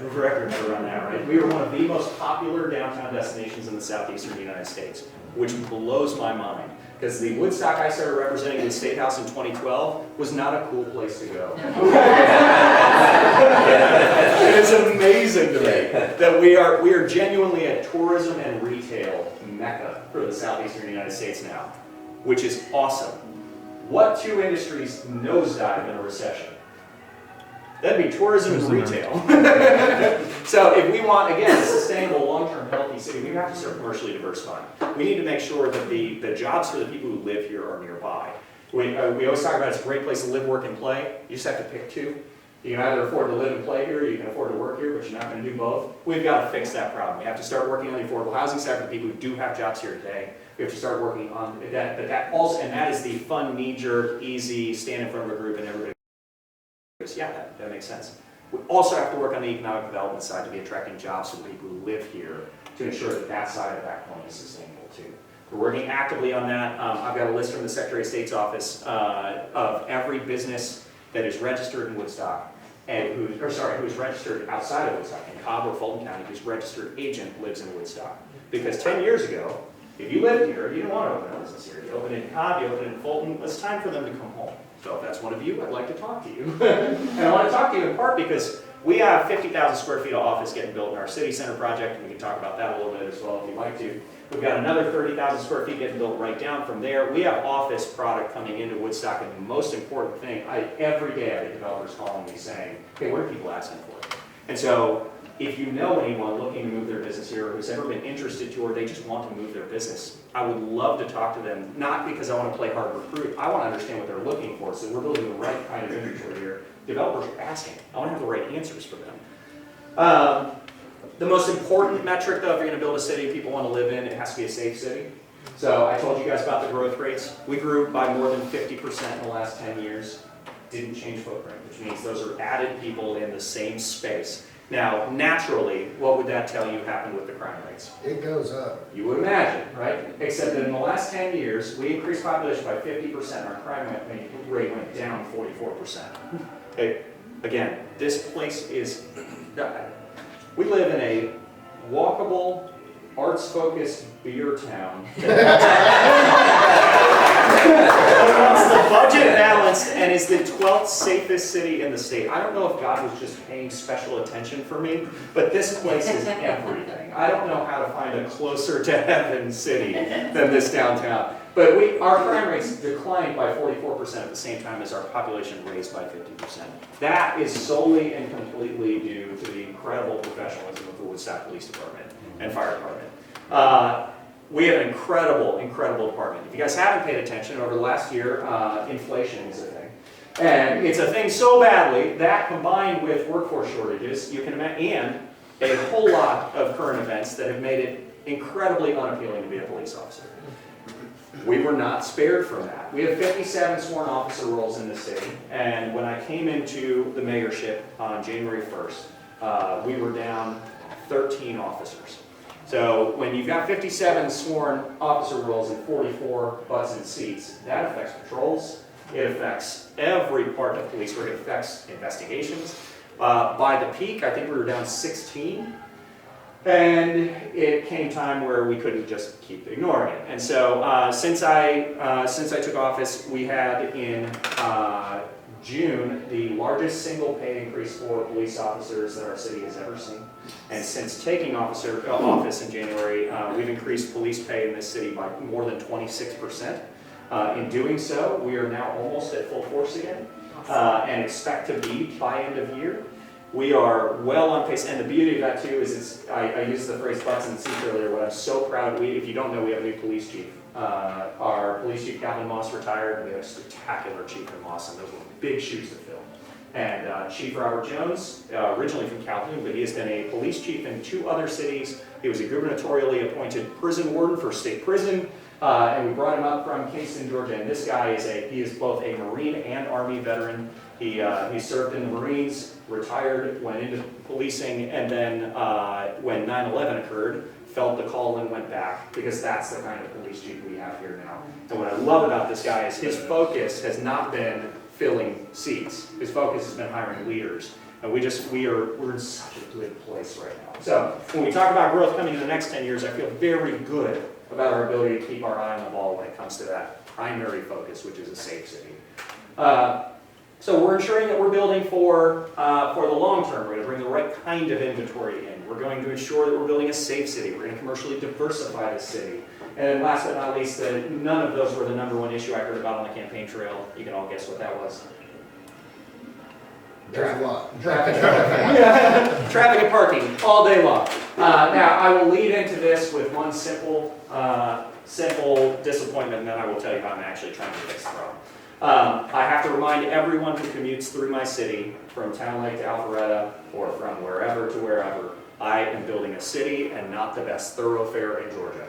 Record number on that, right? We were one of the most popular downtown destinations in the southeastern United States, which blows my mind. Because the Woodstock I started representing in the State House in 2012 was not a cool place to go. It is amazing to me that we are genuinely a tourism and retail mecca for the southeastern United States now, which is awesome. What two industries nosedive in a recession? That'd be tourism and retail. So if we want, again, a sustainable, long-term, healthy city, we have to start commercially diversifying. We need to make sure that the jobs for the people who live here are nearby. We always talk about it's a great place to live, work, and play. You just have to pick two. You can either afford to live and play here, or you can afford to work here, but you're not going to do both. We've got to fix that problem. We have to start working on the affordable housing side for the people who do have jobs here today. We have to start working on that, but that also, and that is the fun, knee-jerk, easy, stand in front of a group and everybody. Yeah, that makes sense. We also have to work on the economic development side to be attracting jobs for the people who live here to ensure that that side of that coin is sustainable too. We're working actively on that. I've got a list from the Secretary of State's office of every business that is registered in Woodstock and who's registered outside of Woodstock, in Cobb or Fulton County, whose registered agent lives in Woodstock. Because 10 years ago, if you lived here, you didn't want to open a business here. You opened it in Cobb, you opened it in Fulton, it's time for them to come home. So if that's one of you, I'd like to talk to you. And I want to talk to you in part because we have 50,000 square feet of office getting built in our city center project, and we can talk about that a little bit as well if you'd like to. We've got another 30,000 square feet getting built right down from there. We have office product coming into Woodstock, and the most important thing, every day I get developers calling me saying, hey, what are people asking for? And so if you know anyone looking to move their business here, or who's ever been interested to, or they just want to move their business, I would love to talk to them, not because I want to play hard recruit, I want to understand what they're looking for, so we're building the right kind of inventory here. Developers are asking, I want to have the right answers for them. The most important metric though, if you're going to build a city people want to live in, it has to be a safe city. So I told you guys about the growth rates. We grew by more than 50% in the last 10 years. Didn't change footprint, which means those are added people in the same space. Now, naturally, what would that tell you happened with the crime rates? It goes up. You would imagine, right? Except that in the last 10 years, we increased population by 50%, our crime rate went down 44%. Okay. Again, this place is, we live in a walkable, arts-focused beer town. It's the budget balanced and is the 12th safest city in the state. I don't know if God was just paying special attention for me, but this place is everything. I don't know how to find a closer to heaven city than this downtown. But our crime rates declined by 44% at the same time as our population raised by 50%. That is solely and completely due to the incredible professionalism of the Woodstock Police Department and Fire Department. We have an incredible, incredible department. If you guys haven't paid attention, over the last year, inflation is a thing. And it's a thing so badly that combined with workforce shortages, you can imagine, and a whole lot of current events that have made it incredibly unappealing to be a police officer. We were not spared from that. We have 57 sworn officer roles in the city, and when I came into the mayorship on January 1st, we were down 13 officers. So when you've got 57 sworn officer roles and 44 butts and seats, that affects patrols, It affects every part of police work. It affects investigations. By the peak, I think we were down 16. And it came time where we couldn't just keep ignoring it. And so since I took office, we had in June the largest single pay increase for police officers that our city has ever seen. And since taking office in January, we've increased police pay in this city by more than 26%. In doing so, we are now almost at full force again, and expect to be by end of year. We are well on pace, and the beauty of that too is I used the phrase butts in the seats earlier. What I'm so proud of, if you don't know, we have a new police chief. Our police chief, Calvin Moss, retired. We have a spectacular chief in Moss, and those were big shoes to fill. And Chief Robert Jones, originally from Calhoun, but he has been a police chief in 2 other cities. He was a gubernatorially appointed prison warden for state prison, and we brought him up from Kingston, Georgia. And this guy is both a Marine and Army veteran. He served in the Marines, retired, went into policing, and then when 9/11 occurred, felt the call and went back, because that's the kind of police chief we have here now. And what I love about this guy is his focus has not been filling seats. His focus has been hiring leaders. And we're in such a good place right now. So when we talk about growth coming in the next 10 years, I feel very good about our ability to keep our eye on the ball when it comes to that primary focus, which is a safe city. So we're ensuring that we're building for the long term. We're going to bring the right kind of inventory in. We're going to ensure that we're building a safe city. We're going to commercially diversify the city. And then last but not least, none of those were the #1 issue I heard about on the campaign trail. You can all guess what that was. There's a lot. Traffic and parking all day long. Now, I will lead into this with one simple disappointment, and then I will tell you how I'm actually trying to fix the problem. I have to remind everyone who commutes through my city, from Town Lake to Alpharetta, or from wherever to wherever, I am building a city and not the best thoroughfare in Georgia.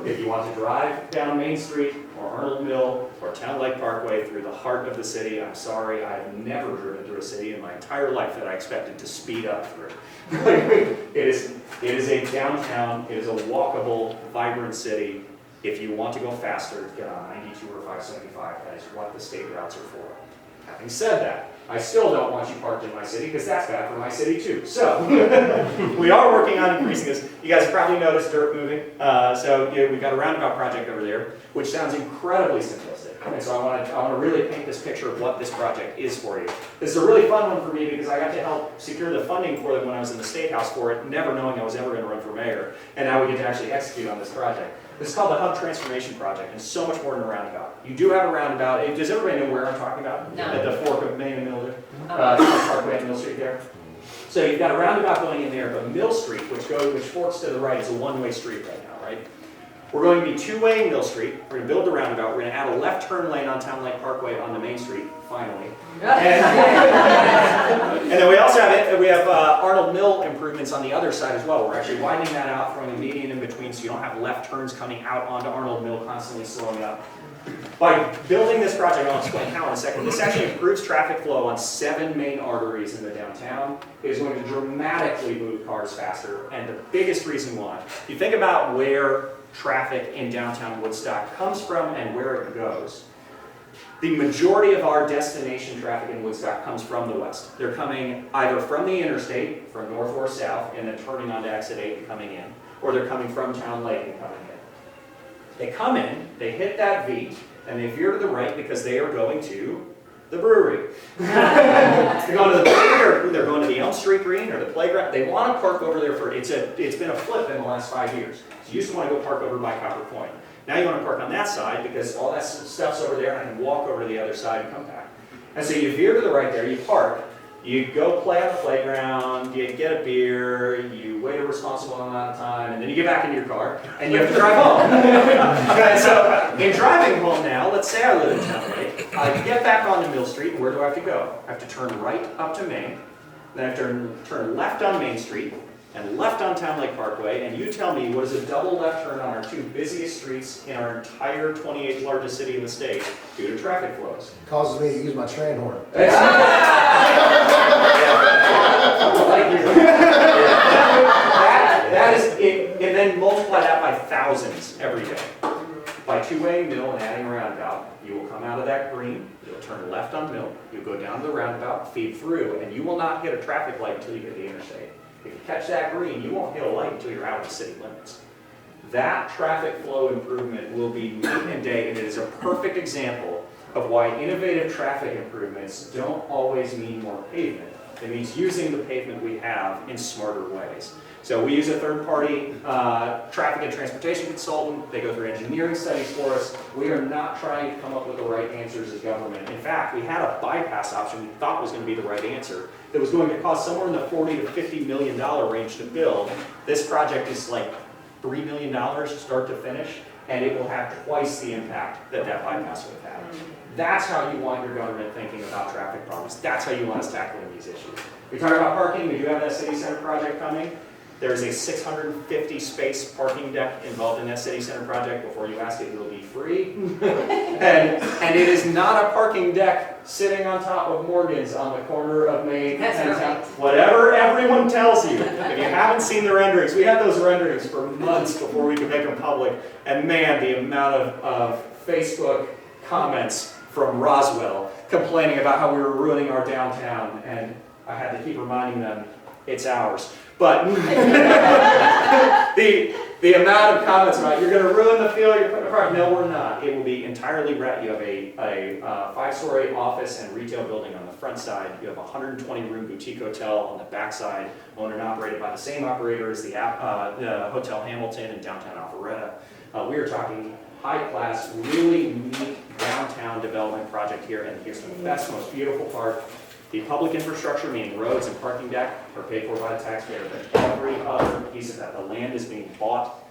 If you want to drive down Main Street or Arnold Mill or Town Lake Parkway through the heart of the city, I'm sorry, I have never driven through a city in my entire life that I expected to speed up through. It is a downtown, it is a walkable, vibrant city. If you want to go faster, get on 92 or 575. That is what the state routes are for. Having said that, I still don't want you parked in my city, because that's bad for my city too. So we are working on increasing this. You guys have probably noticed dirt moving. We've got a roundabout project over there, which sounds incredibly simplistic. And so I want to really paint this picture of what this project is for you. This is a really fun one for me, because I got to help secure the funding for it when I was in the State House for it, never knowing I was ever going to run for mayor. And now we get to actually execute on this project. This is called the Hub Transformation Project, and so much more than a roundabout. You do have a roundabout. Does everybody know where I'm talking about? No. At the fork of Main and Mill, Parkway and Mill Street there. So you've got a roundabout going in there, but Mill Street, which forks to the right, is a one-way street right now, right? We're going to be two-way Mill Street. We're going to build the roundabout. We're going to add a left turn lane on Town Lake Parkway on the Main Street, finally. And then we also have Arnold Mill improvements on the other side as well. We're actually widening that out, throwing a median in between, so you don't have left turns coming out onto Arnold Mill, constantly slowing up. By building this project, I'll explain how in a second, this actually improves traffic flow on 7 main arteries in the downtown. It is going to dramatically move cars faster, and the biggest reason why. If you think about where traffic in downtown Woodstock comes from and where it goes, the majority of our destination traffic in Woodstock comes from the west. They're coming either from the interstate, from north or south, and then turning onto exit 8 and coming in, or they're coming from Town Lake and coming in. They come in, they hit that V, and they veer to the right because they are going to the brewery. They're going to the brewery, or they're going to the Elm Street Green or the playground. They want to park over there it's been a flip in the last 5 years. So you used to want to go park over by Copper Point. Now you want to park on that side because all that stuff's over there and I can walk over to the other side and come back. And so you veer to the right there, you park, you go play on the playground, you get a beer, you wait a responsible amount of time, and then you get back into your car and you have to drive home. And so in driving home now, let's say I live in Town Lake, I get back onto Mill Street, and where do I have to go? I have to turn right up to Main, then I have to turn left on Main Street, and left on Town Lake Parkway, and you tell me what is a double left turn on our 2 busiest streets in our entire 28th largest city in the state due to traffic flows. It causes me to use my train horn. Thank you. That is it, and then multiply that by thousands every day. By two-way Mill and adding a roundabout, you will come out of that green, you'll turn left on Mill, you'll go down to the roundabout, feed through, and you will not hit a traffic light until you hit the interstate. If you catch that green, you won't hit a light until you're out of the city limits. That traffic flow improvement will be night and day, and it is a perfect example of why innovative traffic improvements don't always mean more pavement. It means using the pavement we have in smarter ways. So we use a third-party traffic and transportation consultant. They go through engineering studies for us. We are not trying to come up with the right answers as government. In fact, we had a bypass option we thought was going to be the right answer that was going to cost somewhere in the $40 to $50 million range to build. This project is like $3 million start to finish, and it will have twice the impact that that bypass would have had. That's how you want your government thinking about traffic problems. That's how you want us tackling these issues. We talk about parking. We do have that city center project coming. There's a 650 space parking deck involved in that city center project. Before you ask, it will be free. and it is not a parking deck sitting on top of Morgan's on the corner of Main and Town. Whatever everyone tells you. If you haven't seen the renderings, we had those renderings for months before we could make them public. And man, the amount of Facebook comments from Roswell complaining about how we were ruining our downtown. And I had to keep reminding them, it's ours. But the amount of comments about you're going to ruin the field, you're putting a park. No, we're not. It will be entirely red. You have a 5-story office and retail building on the front side. You have a 120-room boutique hotel on the back side, owned and operated by the same operator as the Hotel Hamilton in downtown Alpharetta. We are talking high-class, really neat downtown development project here. And here's the best, most beautiful part. The public infrastructure, meaning roads and parking deck, are paid for by the taxpayer, but every other piece of that, the land is being bought,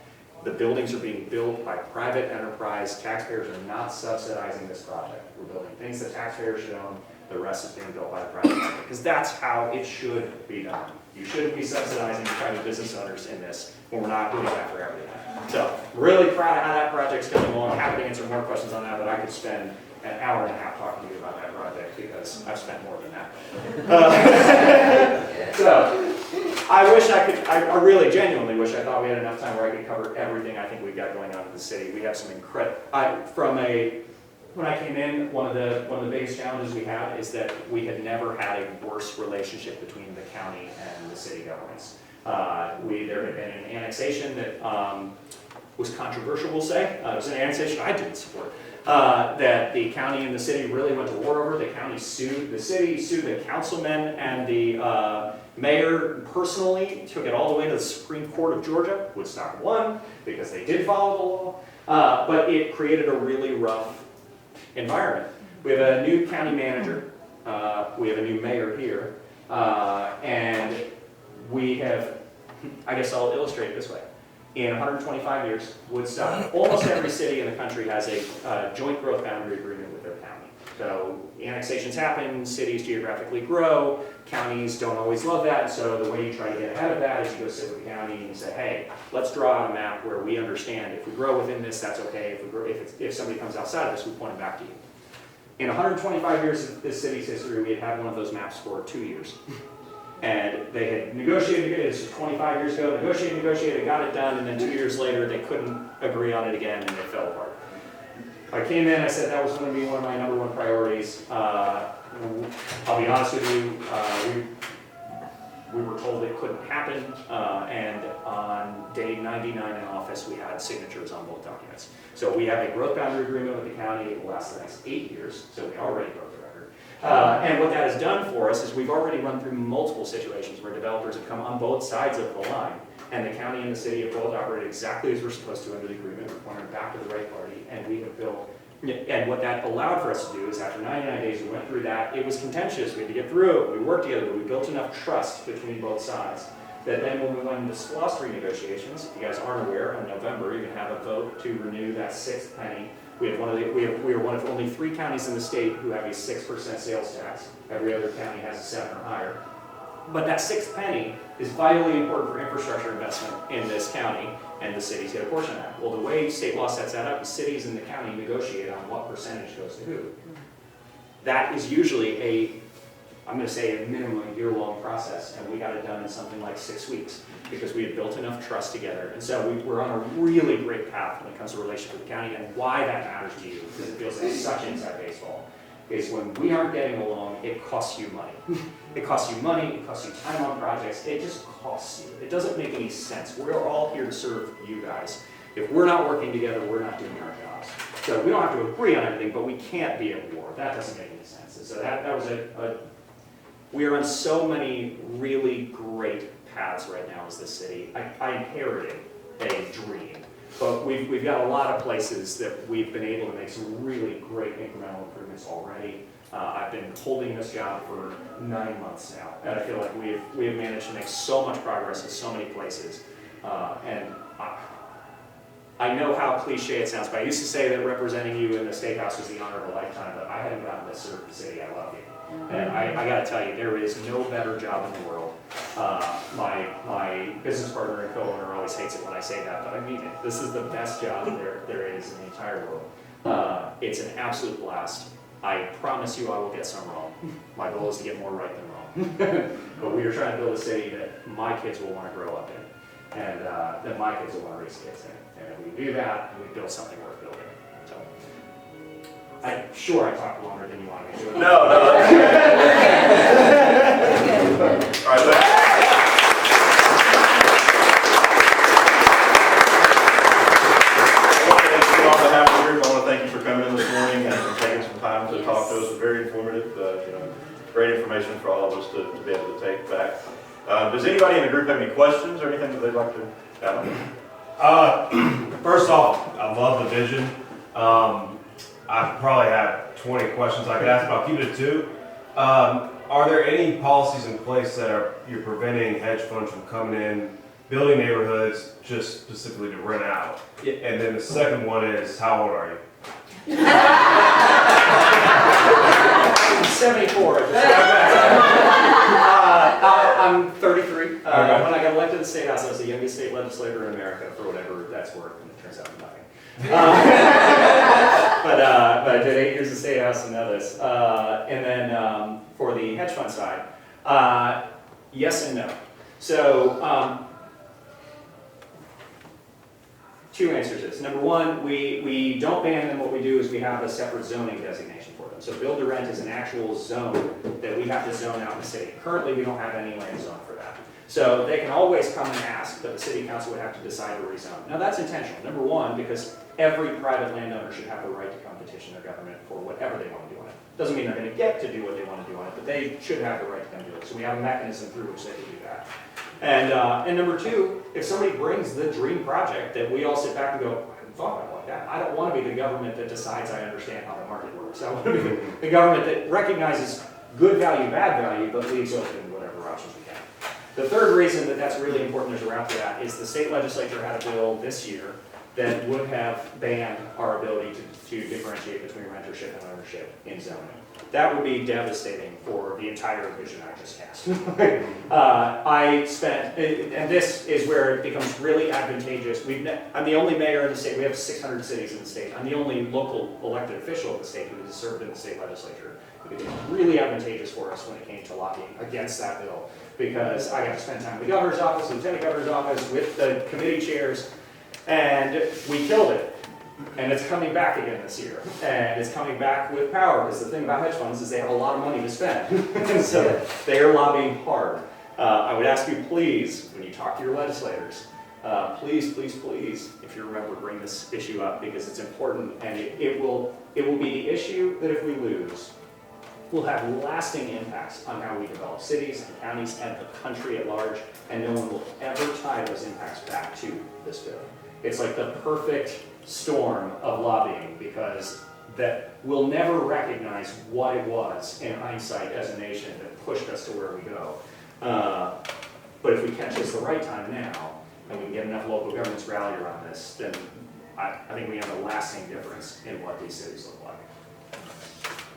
the buildings are being built by private enterprise. Taxpayers are not subsidizing this project. We're building things that taxpayers should own, the rest is being built by the private sector, because that's how it should be done. You shouldn't be subsidizing private business owners in this when we're not doing that for everything. So, really proud of how that project's coming along. I'm happy to answer more questions on that, but I could spend an hour and a half talking to you about that project because I've spent more than that. So, I wish I could, I really genuinely wish I thought we had enough time where I could cover everything I think we've got going on in the city. We have some incredible, when I came in, one of the biggest challenges we had is that we had never had a worse relationship between the county and the city governments. There had been an annexation that was controversial, we'll say. It was an annexation I didn't support. That the county and the city really went to war over. The county sued the city, sued the councilmen, and the mayor personally took it all the way to the Supreme Court of Georgia. Woodstock won because they did follow the law, but it created a really rough environment. We have a new county manager, we have a new mayor here, and we have, I guess I'll illustrate it this way. In 125 years, Woodstock, almost every city in the country has a joint growth boundary agreement with their county. So annexations happen, cities geographically grow, counties don't always love that, so the way you try to get ahead of that is you go sit with the county and you say, hey, let's draw out a map where we understand if we grow within this, that's okay. If somebody comes outside of this, we point it back to you. In 125 years of this city's history, we had had one of those maps for 2 years. And they had negotiated, this was 25 years ago, negotiated, got it done, and then 2 years later they couldn't agree on it again and it fell apart. I came in, I said that was going to be one of my #1 priorities. I'll be honest with you, we were told it couldn't happen, and on day 99 in office we had signatures on both documents. So we have a growth boundary agreement with the county, it will last the next 8 years, so we already broke the record. And what that has done for us is we've already run through multiple situations where developers have come on both sides of the line, and the county and the city have both operated exactly as we're supposed to under the agreement. We're pointing back to the right party, and we have built. And what that allowed for us to do is after 99 days, we went through that. It was contentious. We had to get through it. We worked together, but we built enough trust between both sides that then when we went into SPLOST renegotiations, if you guys aren't aware, in November, you're going to have a vote to renew that 6th penny. We are one of only 3 counties in the state who have a 6% sales tax. Every other county has a 7 or higher. But that 6th penny is vitally important for infrastructure investment in this county, and the cities get a portion of that. Well, the way state law sets that up, the cities and the county negotiate on what percentage goes to who. That is usually a I'm going to say a minimum year-long process, and we got it done in something like 6 weeks because we had built enough trust together. And so we're on a really great path when it comes to relationship with the county, and why that matters to you, because it feels like such inside baseball, is when we aren't getting along, it costs you money. It costs you money, it costs you time on projects, it just costs you. It doesn't make any sense. We're all here to serve you guys. If we're not working together, we're not doing our jobs. So we don't have to agree on everything, but we can't be at war. That doesn't make any sense. And so that was we are on so many really great paths right now as this city. I inherited a dream, but we've got a lot of places that we've been able to make some really great incremental improvements already. I've been holding this job for 9 months now, and I feel like we have managed to make so much progress in so many places. And I know how cliche it sounds, but I used to say that representing you in the State House was the honor of a lifetime, but I haven't gotten to serve the city. I love you. And I gotta tell you, there is no better job in the world. My business partner and co-owner always hates it when I say that, but I mean it. This is the best job there is in the entire world. It's an absolute blast. I promise you I will get some wrong. My goal is to get more right than wrong. But we are trying to build a city that my kids will want to grow up in, and that my kids will want to raise kids in. And if we do that, we build something worth building. So, I'm sure I talked longer than you wanted me to. No, that's good. All right, on behalf of the group, I want to thank you for coming in this morning and taking some time to talk to us. It was very informative, great information for all of us to be able to take back. Does anybody in the group have any questions or anything that they'd like to add on? First off, I love the vision. I probably have 20 questions I could ask, but I'll keep it at 2. Are there any policies in place that you're preventing hedge funds from coming in, building neighborhoods just specifically to rent out? Yeah. And then the second one is, how old are you? I'm 74. I'm 33. When I got elected to the State House, I was the youngest state legislator in America, for whatever that's worth, and it turns out nothing. But I did 8 years in the State House and know this. And then for the hedge fund side, yes and no. So 2 answers to this. Number 1, we don't ban them. What we do is we have a separate zoning designation for them. So build to rent is an actual zone that we have to zone out in the city. Currently, we don't have any land zone for that. So they can always come and ask, but the city council would have to decide to rezone. Now that's intentional. Number 1, because every private landowner should have the right to come petition their government for whatever they want to do on it. Doesn't mean they're going to get to do what they want to do on it, but they should have the right to come do it. So we have a mechanism through which they can do that. And number 2, if somebody brings the dream project that we all sit back and go, I hadn't thought about it like that. I don't want to be the government that decides I understand how the market works. I want to be the government that recognizes good value, bad value, but leaves open whatever options we can. The third reason that that's really important, there's a route to that, is the state legislature had a bill this year that would have banned our ability to differentiate between rentership and ownership in zoning. That would be devastating for the entire vision I just cast. I spent, and this is where it becomes really advantageous. I'm the only mayor in the state. We have 600 cities in the state. I'm the only local elected official in the state who has served in the state legislature. It became really advantageous for us when it came to lobbying against that bill, because I got to spend time in the governor's office, lieutenant governor's office, with the committee chairs, and we killed it. And it's coming back again this year. And it's coming back with power, because the thing about hedge funds is they have a lot of money to spend. And so they are lobbying hard. I would ask you, please, when you talk to your legislators, please, please, please, if you remember, bring this issue up, because it's important, and it will be the issue that if we lose, will have lasting impacts on how we develop cities and counties and the country at large, and no one will ever tie those impacts back to this bill. It's like the perfect storm of lobbying, because that we'll never recognize what it was in hindsight as a nation that pushed us to where we go. But if we catch this the right time now, and we can get enough local governments rally around this, then I think we have a lasting difference in what these cities look like.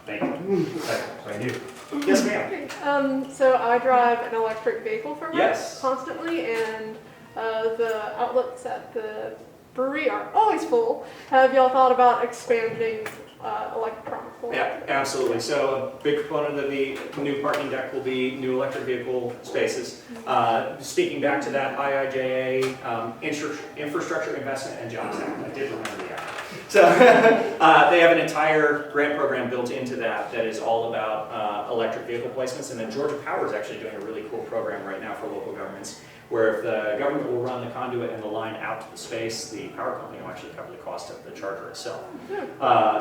Thank you. Thank you. Yes, ma'am. So I drive an electric vehicle for work Yes. constantly, and the outlets at the brewery are always full. Have y'all thought about expanding cool. Yeah, absolutely. So a big component of the new parking deck will be new electric vehicle spaces. Speaking back to that IIJA Infrastructure Investment and Jobs Act, I did remember the act. So they have an entire grant program built into that is all about electric vehicle placements. And then Georgia Power is actually doing a really cool program right now for local governments, where if the government will run the conduit and the line out to the space, the power company will actually cover the cost of the charger itself.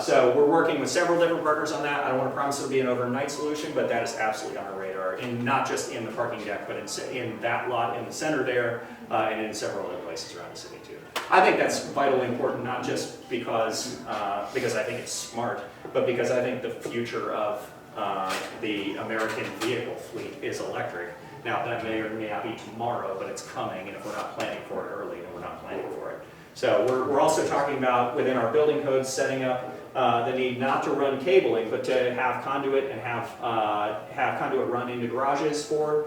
So we're working with several different partners on that. I don't want to promise it'll be an overnight solution, but that is absolutely on our radar, and not just in the parking deck, but in that lot in the center there, and in several other places around the city too. I think that's vitally important, not just because I think it's smart, but because I think the future of the American vehicle fleet is electric. Now, that may or may not be tomorrow, but it's coming, and if we're not planning for it early, then we're not planning for it. So we're also talking about, within our building codes, setting up the need not to run cabling, but to have conduit and have conduit run into garages for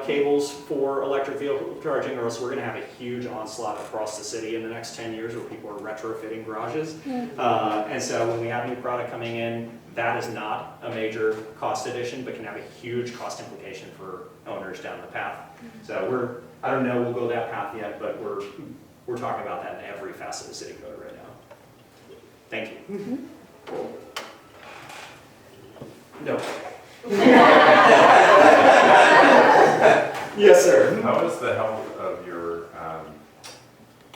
cables for electric vehicle charging, or else we're going to have a huge onslaught across the city in the next 10 years where people are retrofitting garages. And so when we have new product coming in, that is not a major cost addition, but can have a huge cost implication for owners down the path. So I don't know we'll go that path yet, but we're talking about that in every facet of the city code right now. Thank you. No. Yes, sir. How is the health of your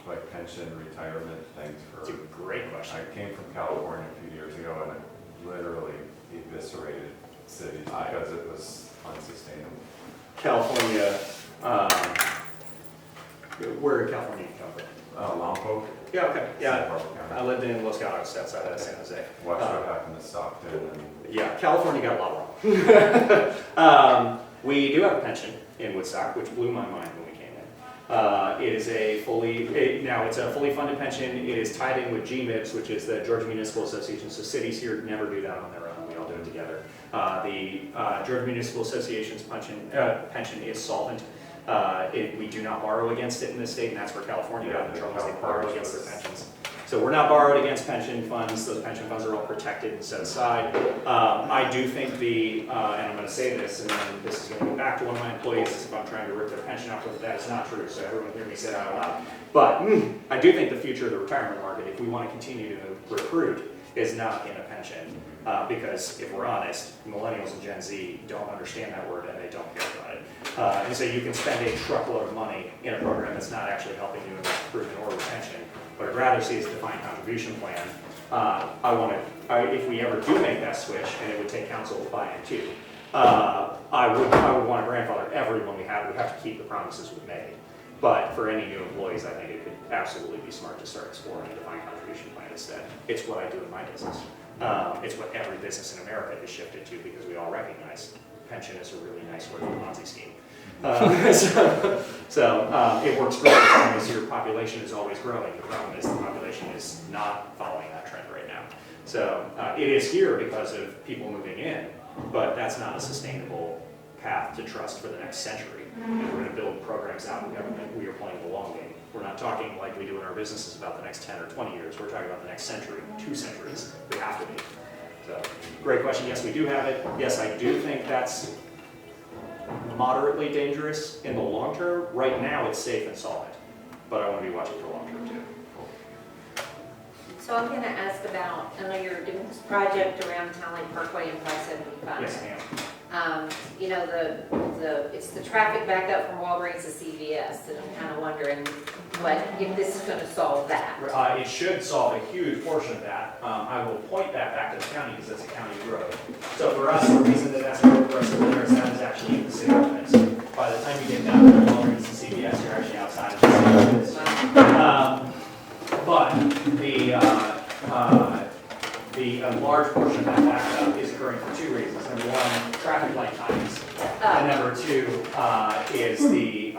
like pension retirement things for? That's a great question. I came from California a few years ago and it literally eviscerated cities because it was unsustainable. California, where in California you come from? Lompoc. Yeah, okay. Yeah, I lived in Los Gatos outside of San Jose. Watched what happened to Stockton. And yeah, California got a lot wrong. We do have a pension in Woodstock, which blew my mind when we came in. It is it's a fully funded pension. It is tied in with GMIBS, which is the Georgia Municipal Association. So cities here never do that on their own. We all do it together. The Georgia Municipal Association's pension is solvent. We do not borrow against it in this state, and that's where California got in trouble. They borrow against their pensions. So we're not borrowed against pension funds. Those pension funds are all protected and set aside. I do think and I'm going to say this, and then this is going to go back to one of my employees as if I'm trying to rip their pension off, but that is not true. So everyone hear me say that out loud. But I do think the future of the retirement market, if we want to continue to recruit, is not in a pension. Because if we're honest, millennials and Gen Z don't understand that word and they don't care about it. And so you can spend a truckload of money in a program that's not actually helping you in recruitment or retention. What I'd rather see is a defined contribution plan. If we ever do make that switch, and it would take council to buy in too, I would want to grandfather everyone we have. We have to keep the promises we've made. But for any new employees, I think it could absolutely be smart to start exploring a defined contribution plan instead. It's what I do in my business. It's what every business in America has shifted to because we all recognize pension is a really nice word for Ponzi scheme. So it works great as long as your population is always growing. The problem is the population is not following that trend right now. So it is here because of people moving in, but that's not a sustainable path to trust for the next century. If we're going to build programs out in government, we are playing the long game. We're not talking like we do in our businesses about the next 10 or 20 years. We're talking about the next century, 2 centuries. We have to be. So, great question. Yes, we do have it. Yes, I do think that's moderately dangerous in the long term. Right now, it's safe and solid, but I want to be watching for long term too. So I'm going to ask about, I know you're doing this project around Town Parkway and 575. Yes, ma'am. You know, it's the traffic backup from Walgreens to CVS, and I'm kind of wondering if this is going to solve that. It should solve a huge portion of that. I will point that back to the county because that's a county road. So for us, the reason that that's good for us to live is that is actually in the city limits. By the time you get down to Walgreens and CVS, you're actually outside of the city limits. But a large portion of that backup is occurring for 2 reasons. Number one, traffic light times, and number 2 is the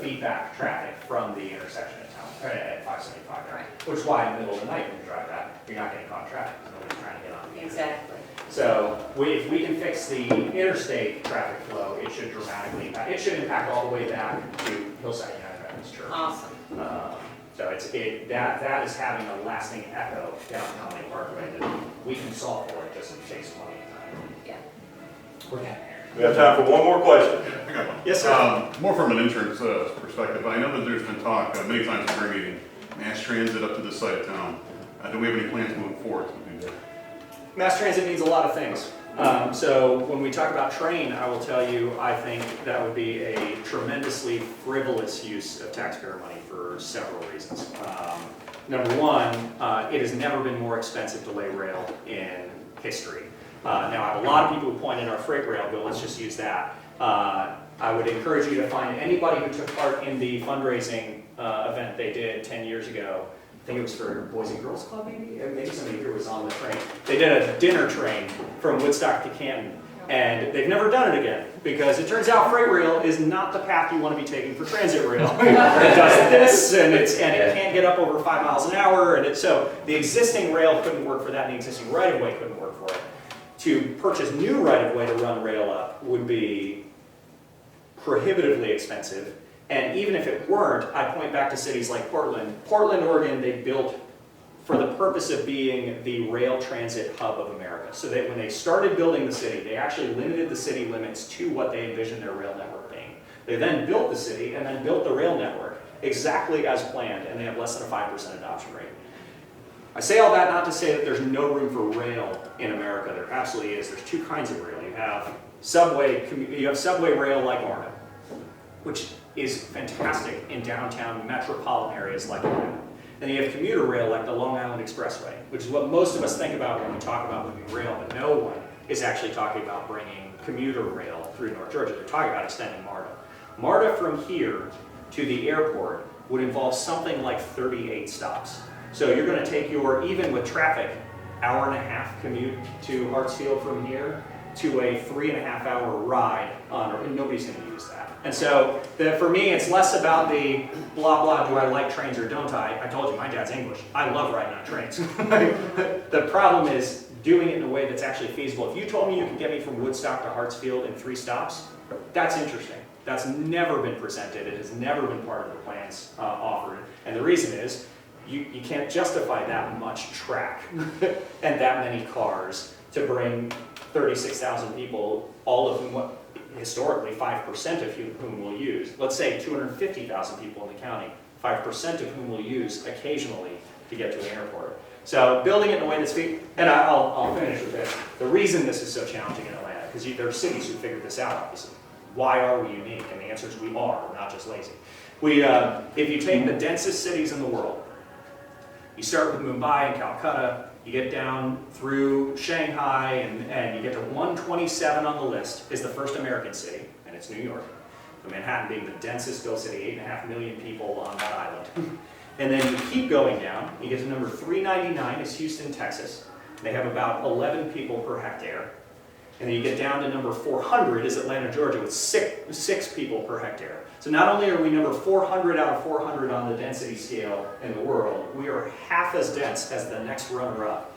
feedback traffic from the intersection of town at 575. Right. Which is why in the middle of the night when you drive that, you're not getting caught traffic. Nobody's trying to get on the Exactly. So if we can fix the interstate traffic flow, it should dramatically impact. It should impact all the way back to Hillside United Methodist Church. Awesome. So that is having a lasting echo downtown Lake Parkway that We can solve for it, just takes money. Yeah. We're getting We have time for one more question. I got one. Yes, sir. More from an insurance perspective, I know that there's been talk many times in bringing mass transit up to this side of town. Do we have any plans moving forward to do that? Mass transit means a lot of things. So when we talk about train, I will tell you, I think that would be a tremendously frivolous use of taxpayer money for several reasons. Number one, it has never been more expensive to lay rail in history. Now, I have a lot of people who point at our freight rail bill, let's just use that. I would encourage you to find anybody who took part in the fundraising event they did 10 years ago. I think it was for Boys and Girls Club, maybe? Maybe somebody here was on the train. They did a dinner train from Woodstock to Canton, and they've never done it again, because it turns out freight rail is not the path you want to be taking for transit rail. It does this, and it can't get up over 5 miles an hour, and so the existing rail couldn't work for that, and the existing right-of-way couldn't work for it. To purchase new right-of-way to run rail up would be prohibitively expensive. And even if it weren't, I point back to cities like Portland. Portland, Oregon, they built for the purpose of being the rail transit hub of America. So that when they started building the city, they actually limited the city limits to what they envisioned their rail network being. They then built the city and then built the rail network exactly as planned, and they have less than a 5% adoption rate. I say all that not to say that there's no room for rail in America. There absolutely is. There's two kinds of rail. You have subway rail like Orno, which is fantastic in downtown metropolitan areas like Atlanta. Then you have commuter rail like the Long Island Expressway, which is what most of us think about when we talk about moving rail, but no one is actually talking about bringing commuter rail through North Georgia. They're talking about extending MARTA. MARTA from here to the airport would involve something like 38 stops. So you're going to take your, even with traffic, hour-and-a-half commute to Hartsfield from here to a 3.5-hour ride on, and nobody's going to use that. And so for me, it's less about the blah, blah, do I like trains or don't I? I told you, my dad's English. I love riding on trains. The problem is doing it in a way that's actually feasible. If you told me you could get me from Woodstock to Hartsfield in 3 stops, that's interesting. That's never been presented. It has never been part of the plans offered. And the reason is, you can't justify that much track and that many cars to bring 36,000 people, all of whom, historically, 5% of whom will use. Let's say 250,000 people in the county, 5% of whom will use occasionally to get to an airport. So building it in a way that's feasible, and I'll finish with this. The reason this is so challenging in Atlanta, because there are cities who figured this out, obviously. Why are we unique? And the answer is we are, we're not just lazy. If you take the densest cities in the world, you start with Mumbai and Calcutta, you get down through Shanghai, and you get to 127 on the list, is the first American city, and it's New York. So Manhattan being the densest built city, 8.5 million people on that island. And then you keep going down, you get to number 399 is Houston, Texas. They have about 11 people per hectare. And then you get down to number 400 is Atlanta, Georgia, with six people per hectare. So not only are we number 400 out of 400 on the density scale in the world, we are half as dense as the next runner-up.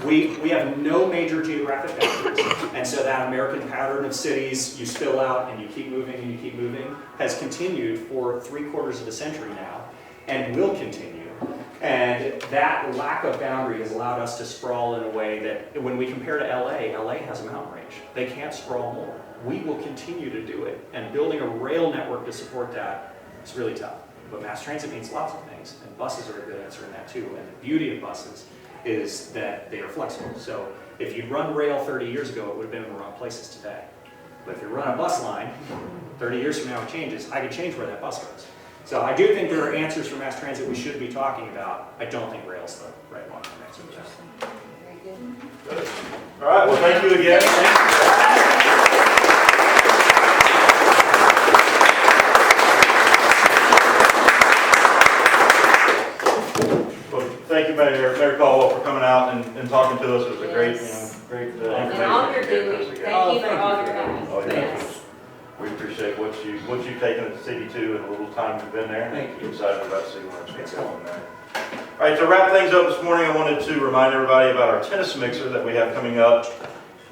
We have no major geographic boundaries, and so that American pattern of cities, you spill out and you keep moving and you keep moving, has continued for 3/4 of a century now, and will continue. And that lack of boundary has allowed us to sprawl in a way that, when we compare to LA has a mountain range. They can't sprawl more. We will continue to do it, and building a rail network to support that is really tough. But mass transit means lots of things, and buses are a good answer in that too. And the beauty of buses is that they are flexible. So if you'd run rail 30 years ago, it would have been in the wrong places today. But if you run a bus line, 30 years from now it changes. I could change where that bus goes. So I do think there are answers for mass transit we should be talking about. I don't think rail's the right one to answer that. Very good. Good. All right, well, thank you again. Well, thank you, Mayor Caldwell, for coming out and talking to us. It was a great, great And all you're doing, thank you for all you're doing. Oh, yeah. Yes. We appreciate what you've taken the city to in the little time you've been there. Thank you. Excited about seeing what's going on there. All right, to wrap things up this morning, I wanted to remind everybody about our tennis mixer that we have coming up.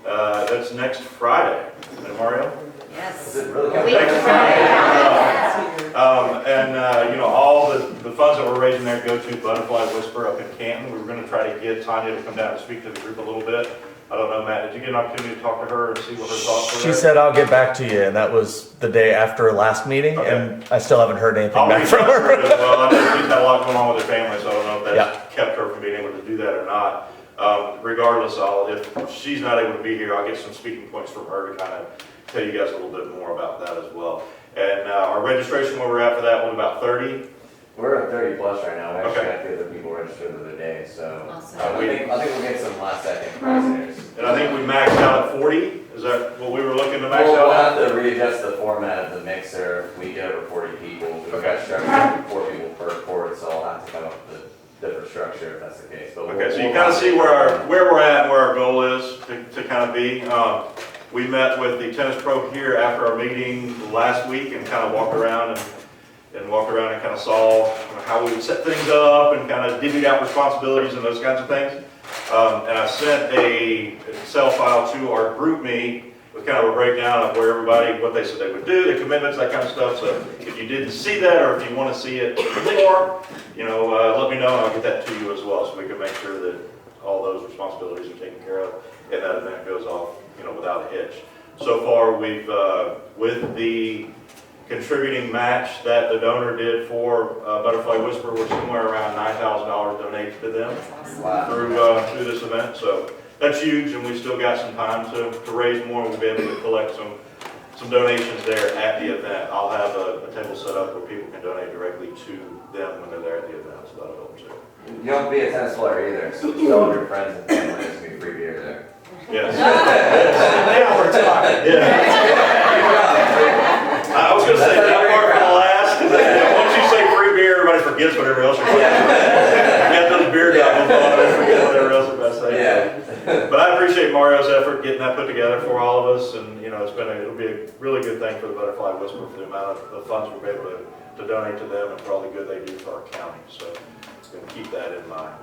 That's next Friday. Isn't it, Mario? Yes. Is it really Week coming? Friday. All the funds that we're raising there go to Butterfly Whisper up in Canton. We were going to try to get Tanya to come down and speak to the group a little bit. I don't know, Matt, did you get an opportunity to talk to her and see what her thoughts were? She said, I'll get back to you, and that was the day after last meeting, and I still haven't heard anything back from her. Well, I know she's had a lot going on with her family, so I don't know if that's kept her from being able to do that or not. Regardless, if she's not able to be here, I'll get some speaking points from her to kind of tell you guys a little bit more about that as well. And our registration, where we're at for that, was about 30. We're at 30 plus right now. We actually Okay. got the other people registered the other day, so Awesome. I think we'll get some last second prize winners. And I think we maxed out at 40. Is that what we were looking to max We'll out have to readjust the format of the mixer if we get over 40 people. We've got structure 4 people per court, so I'll have to come up with a different structure if that's the case. But Okay, so you kind of see where we're at and where our goal is to kind of be. We met with the tennis pro here after our meeting last week and kind of walked around and kind of saw how we would set things up and kind of divvied out responsibilities and those kinds of things. And I sent a Excel file to our group meet with kind of a breakdown of where everybody, what they said they would do, the commitments, that kind of stuff. So if you didn't see that, or if you want to see it more, let me know and I'll get that to you as well, so we can make sure that all those responsibilities are taken care of and that event goes off, without a hitch. So far, we've with the contributing match that the donor did for Butterfly Whisper, we're somewhere around $9,000 donated to them through this event. So that's huge, and we still got some time to raise more. We'll be able to collect some donations there at the event. I'll have a table set up where people can donate directly to them when they're there at the event, so that'll help too. You don't have to be a tennis player either, so just all your friends and family, there's going to be free beer there. Yes. Now we're talking. I was going to say that part for the last, because once you say free beer, everybody forgets whatever else you're saying. You got those beer goggles on, and forget whatever else you're about to say. Yeah. But I appreciate Mario's effort getting that put together for all of us, and it'll be a really good thing for the Butterfly Whisper for the amount of funds we'll be able to donate to them and for all the good they do for our county. So it's going to keep that in mind.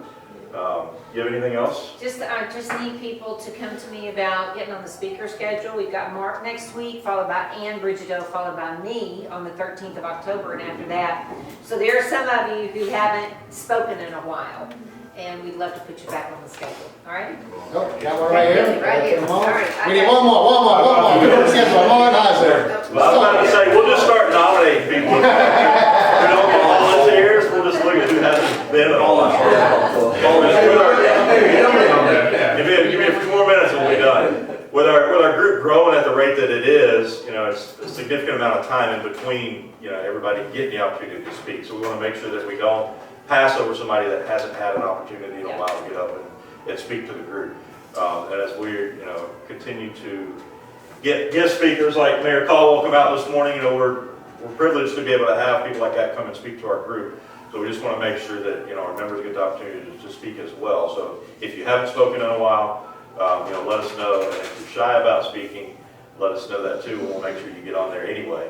You have anything else? I just need people to come to me about getting on the speaker schedule. We've got Mark next week, followed by Ann Bridgeto, followed by me on the 13th of October, and after that. So there are some of you who haven't spoken in a while, and we'd love to put you back on the schedule. All right? Oh, got one right here. Right here. Come on. All right. We need one more. We don't schedule one more. Nice there. Well, I was about to say, we'll just start nominating people. We don't get volunteers, we'll just look at who hasn't been at all. Give me a few more minutes and we'll be done. With our group growing at the rate that it is, it's a significant amount of time in between, everybody getting the opportunity to speak. So we want to make sure that we don't pass over somebody that hasn't had an opportunity in a while to get up and speak to the group. And as we, continue to get guest speakers like Mayor Caldwell come out this morning, we're privileged to be able to have people like that come and speak to our group. So we just want to make sure that our members get the opportunity to speak as well. So if you haven't spoken in a while, let us know. And if you're shy about speaking, let us know that too. We'll make sure you get on there anyway.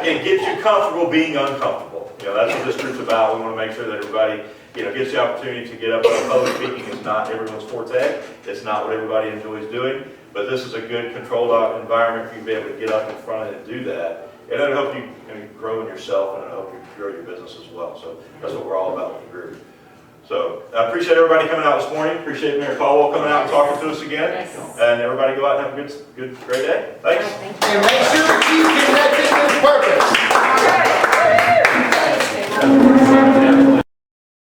And get you comfortable being uncomfortable. That's what this group's about. We want to make sure that everybody gets the opportunity to get up and public speaking. Is not everyone's forte. It's not what everybody enjoys doing. But this is a good controlled environment for you to be able to get up in front of it and do that. And it'll help you grow in yourself, and it'll help you grow your business as well. So that's what we're all about with the group. So I appreciate everybody coming out this morning. Appreciate Mayor Caldwell coming out and talking to us again. Yes. And everybody go out and have a good, great day. Thanks. And make sure to keep connected with purpose. All right.